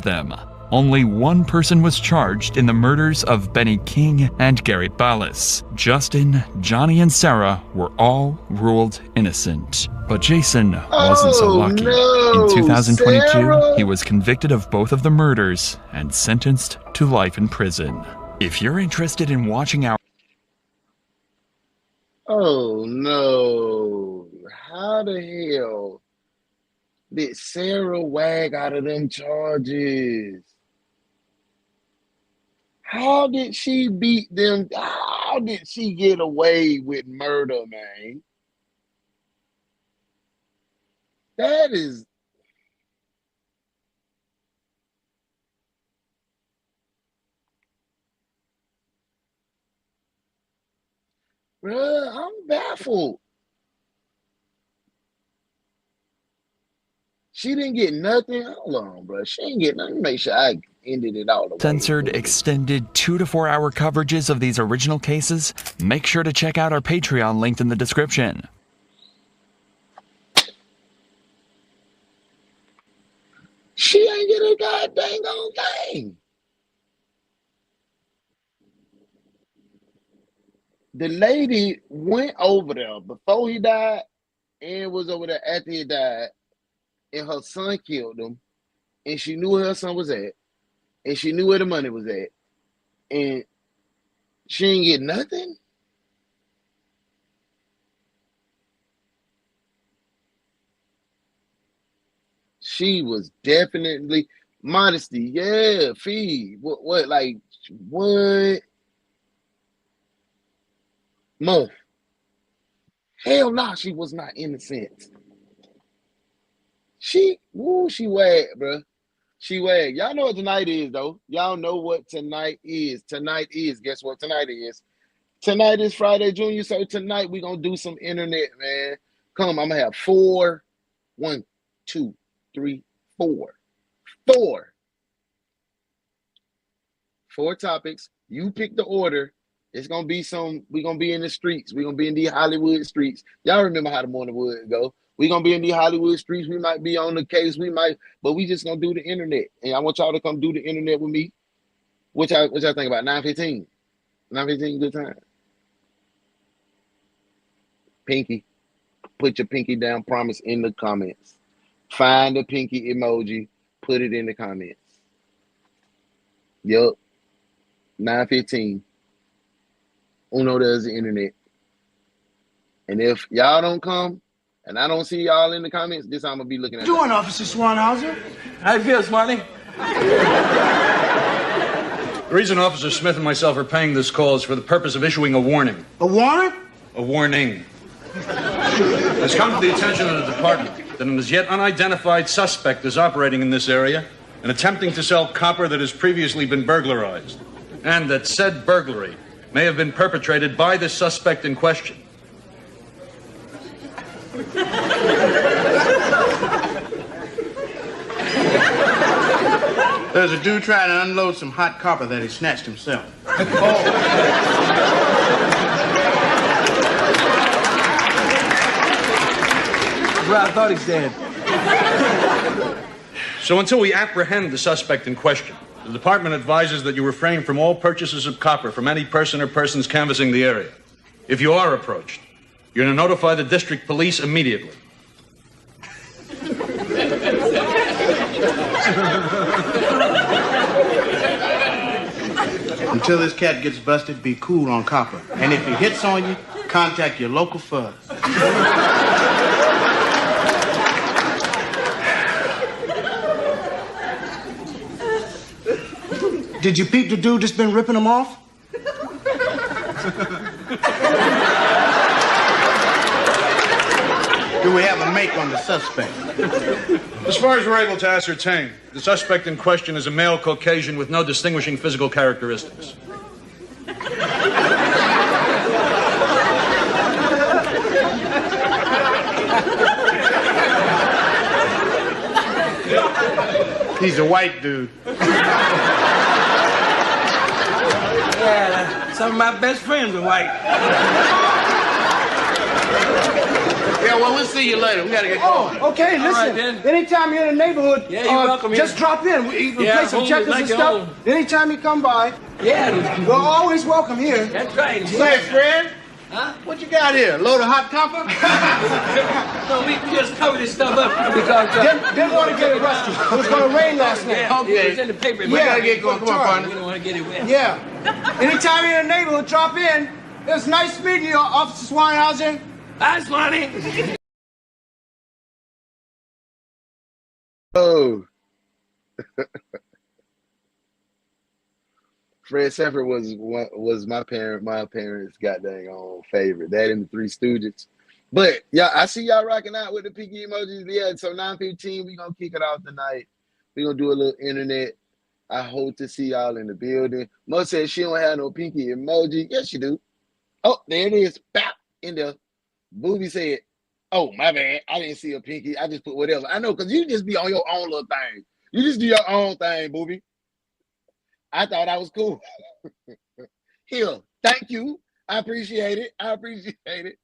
them. Only one person was charged in the murders of Benny King and Gary Ballas. Justin, Johnny, and Sarah were all ruled innocent. But Jason wasn't so lucky.
No,
In 2022,
Sarah?
he was convicted of both of the murders and sentenced to life in prison. If you're interested in watching our
Oh no. How the hell did Sarah wag out of them charges? How did she beat them? How did she get away with murder, man? That is... Bruh, I'm baffled. She didn't get nothing. Hold on, bro. She ain't get nothing. Make sure I ended it all the way.
censored extended 2 to 4 hour coverages of these original cases, make sure to check out our Patreon linked in the description.
She ain't get a goddamn on thing. The lady went over there before he died and was over there after he died, and her son killed him, and she knew where her son was at, and she knew where the money was at, and she ain't get nothing? She was definitely... Modesty, yeah, fee. What, like, what? Month. Hell nah, she was not innocent. She wagged, bro. She wagged. Y'all know what tonight is, though. Y'all know what tonight is. Tonight is. Guess what tonight is? Tonight is Friday, Junior. So tonight we gonna do some internet, man. Come, I'm gonna have 4. 1, 2, 3, 4. 4 topics. You pick the order. It's gonna be we're gonna be in the streets. We're gonna be in the Hollywood streets. Y'all remember how the morning would go. We're gonna be in the Hollywood streets. We might be on the case, but we just gonna do the internet. And I want y'all to come do the internet with me. What y'all think about 9:15? 9:15, good time. Pinky. Put your pinky down, promise, in the comments. Find the pinky emoji, put it in the comments. Yup. 9:15. Uno does the internet. And if y'all don't come, and I don't see y'all in the comments, this I'm gonna be looking at.
What you doing, Officer Swanhauser?
How you feel, Smarty? The reason Officer Smith and myself are paying this call is for the purpose of issuing a warning.
A warrant?
A warning. It's come to the attention of the department that an as yet unidentified suspect is operating in this area and attempting to sell copper that has previously been burglarized, and that said burglary may have been perpetrated by the suspect in question.
There's a dude trying to unload some hot copper that he snatched himself.
Well, I thought he's dead. So until we apprehend the suspect in question, the department advises that you refrain from all purchases of copper from any person or persons canvassing the area. If you are approached, you're to notify the district police immediately.
Until this cat gets busted, be cool on copper. And if he hits on you, contact your local fuzz. Did you peep the dude that's been ripping them off? Do we have a make on the suspect?
As far as we're able to ascertain, the suspect in question is a male Caucasian with no distinguishing physical characteristics.
He's a white dude.
Yeah,
Some of my best friends are white.
Yeah, well, we'll see you later. We gotta get going.
Oh,
okay,
listen.
All right, then.
Anytime you're in the neighborhood,
Yeah, you're welcome
just
here.
drop in. We play some checkers
like
and
your
stuff.
home.
Anytime you come by, we're always welcome here.
That's right. Say, Fred. Huh? What you got here? A load of hot copper?
No, we just covered this stuff up because didn't want to get it rusty. It was going to rain last night.
Yeah, okay.
It was in the paper.
We gotta get going. Come on, partner.
We don't want to get it wet.
Yeah.
Anytime you're in the neighborhood, drop in. It was nice meeting you, Officer Swanhauser. Hi, Swanee.
Oh. Fred Sanford was my parents' goddamn favorite. That and the Three Stooges. But yeah, I see y'all rocking out with the pinky emojis. Yeah, so 9:15, we gonna kick it off tonight. We gonna do a little internet. I hope to see y'all in the building. Mo said she don't have no pinky emoji. Yes, you do. Oh, there it is. Bap in there. Booby said, "Oh, my bad. I didn't see a pinky. I just put whatever." I know, because you just be on your own little thing. You just do your own thing, Booby. I thought I was cool. Here, thank you. I appreciate it. I appreciate it.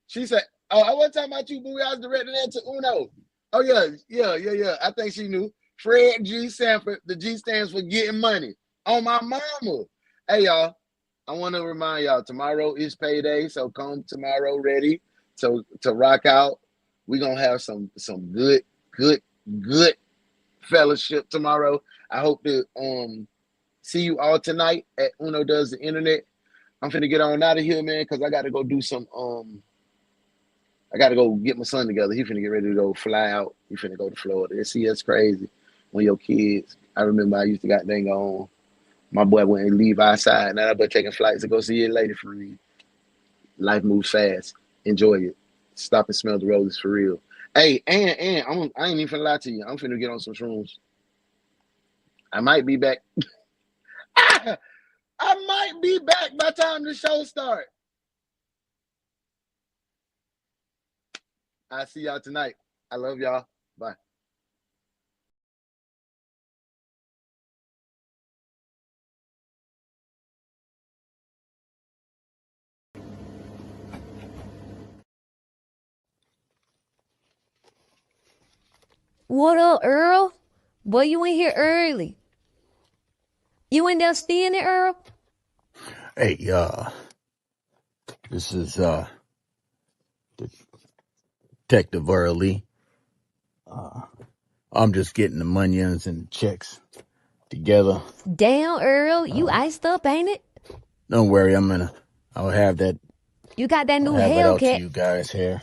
She said, "Oh, I wasn't talking about you, Booby. I was directing that to Uno." Oh, yeah. I think she knew. Fred G. Sanford. The G stands for getting money. On my mama. Hey, y'all. I want to remind y'all, tomorrow is payday, so come tomorrow ready to rock out. We're going to have some good fellowship tomorrow. I hope to see you all tonight at Uno Does the Internet. I'm finna get on out of here, man, because I got to go do some, I got to go get my son together. He finna get ready to go fly out. He finna go to Florida. See, that's crazy. When your kids, I remember I used to got dang on. My boy wouldn't leave outside. Now I'm taking flights to go see your lady for real. Life moves fast. Enjoy it. Stop and smell the roses for real. Hey, and I ain't even finna lie to you. I'm finna get on some shrooms. I might be back. I might be back by the time the show starts. I'll see y'all tonight. I love y'all. Bye.
What up, Earl? Boy, you in here early. You in there stealing it, Earl?
Hey, this is Detective Early. I'm just getting the monions and checks together.
Damn, Earl, you iced up, ain't it?
Don't worry, I'll have that.
You got that new
I'll have it out to
Hellcat.
you guys here.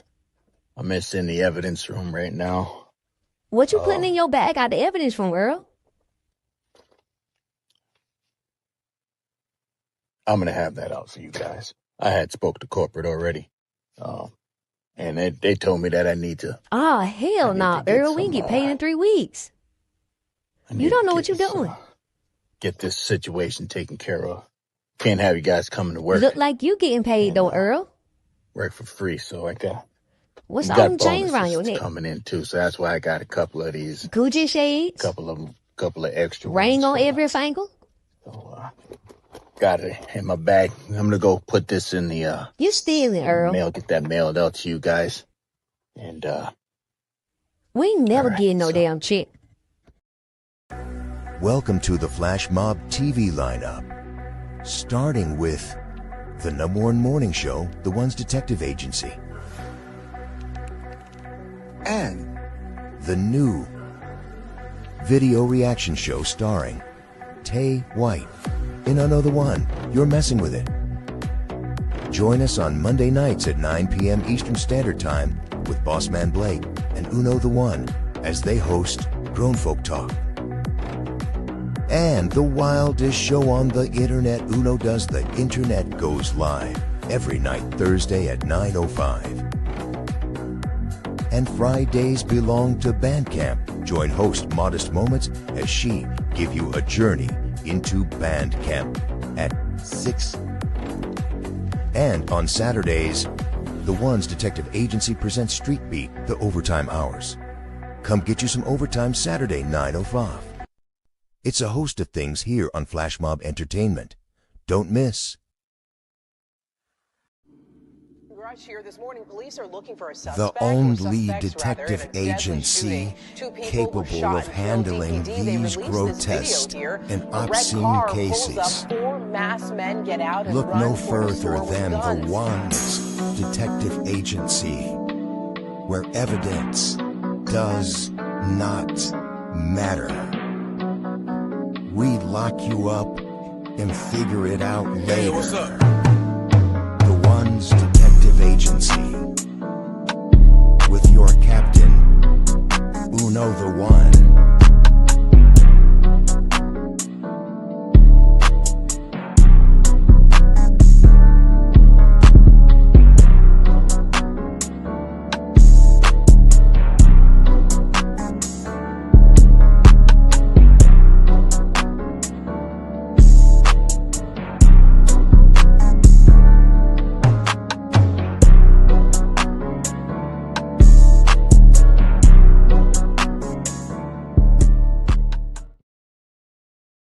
I'm in the evidence room right now.
What you putting in your bag out the evidence from, Earl?
I'm gonna have that out for you guys. I had spoke to corporate already, and they told me that I need to.
Oh, hell no, Earl. We can get paid in 3 weeks. You don't know what you're doing.
Get this situation taken care of. Can't have you guys coming to work.
Look like you getting paid though, Earl.
Work for free, so I got.
What's
got
all them chains around your
bonuses
neck?
coming in too, so that's why I got a couple of these.
Gucci shades.
Couple of extra.
Ring on every finger.
Got it in my bag. I'm gonna go put this in the
You stealing, Earl.
mail. Get that mailed out to you guys, and
We ain't never getting no damn check.
Welcome to the Flash Mob TV lineup. Starting with the #1 morning show, DaOnes Detective Agency. And the new video reaction show starring Tay White in Another One, You're Messing With It. Join us on Monday nights at 9 p.m. Eastern Standard Time with Bossman Blake and Uno the One as they host Grown Folk Talk. And the wildest show on the internet, Uno Does the Internet, goes live every night Thursday at 9:05. And Fridays belong to Bandcamp. Join host Modest Moments as she give you a journey into Bandcamp at 6. And on Saturdays, DaOnes Detective Agency presents Street Beat, the Overtime Hours. Come get you some overtime Saturday, 9:05. It's a host of things here on Flash Mob Entertainment. Don't miss. The only detective agency capable of handling these grotesque and obscene cases. Look no further than the Ones Detective Agency, where evidence does not matter. We lock you up and figure it out later.
Hey, what's up?
The Ones Detective Agency, with your captain, Uno the One.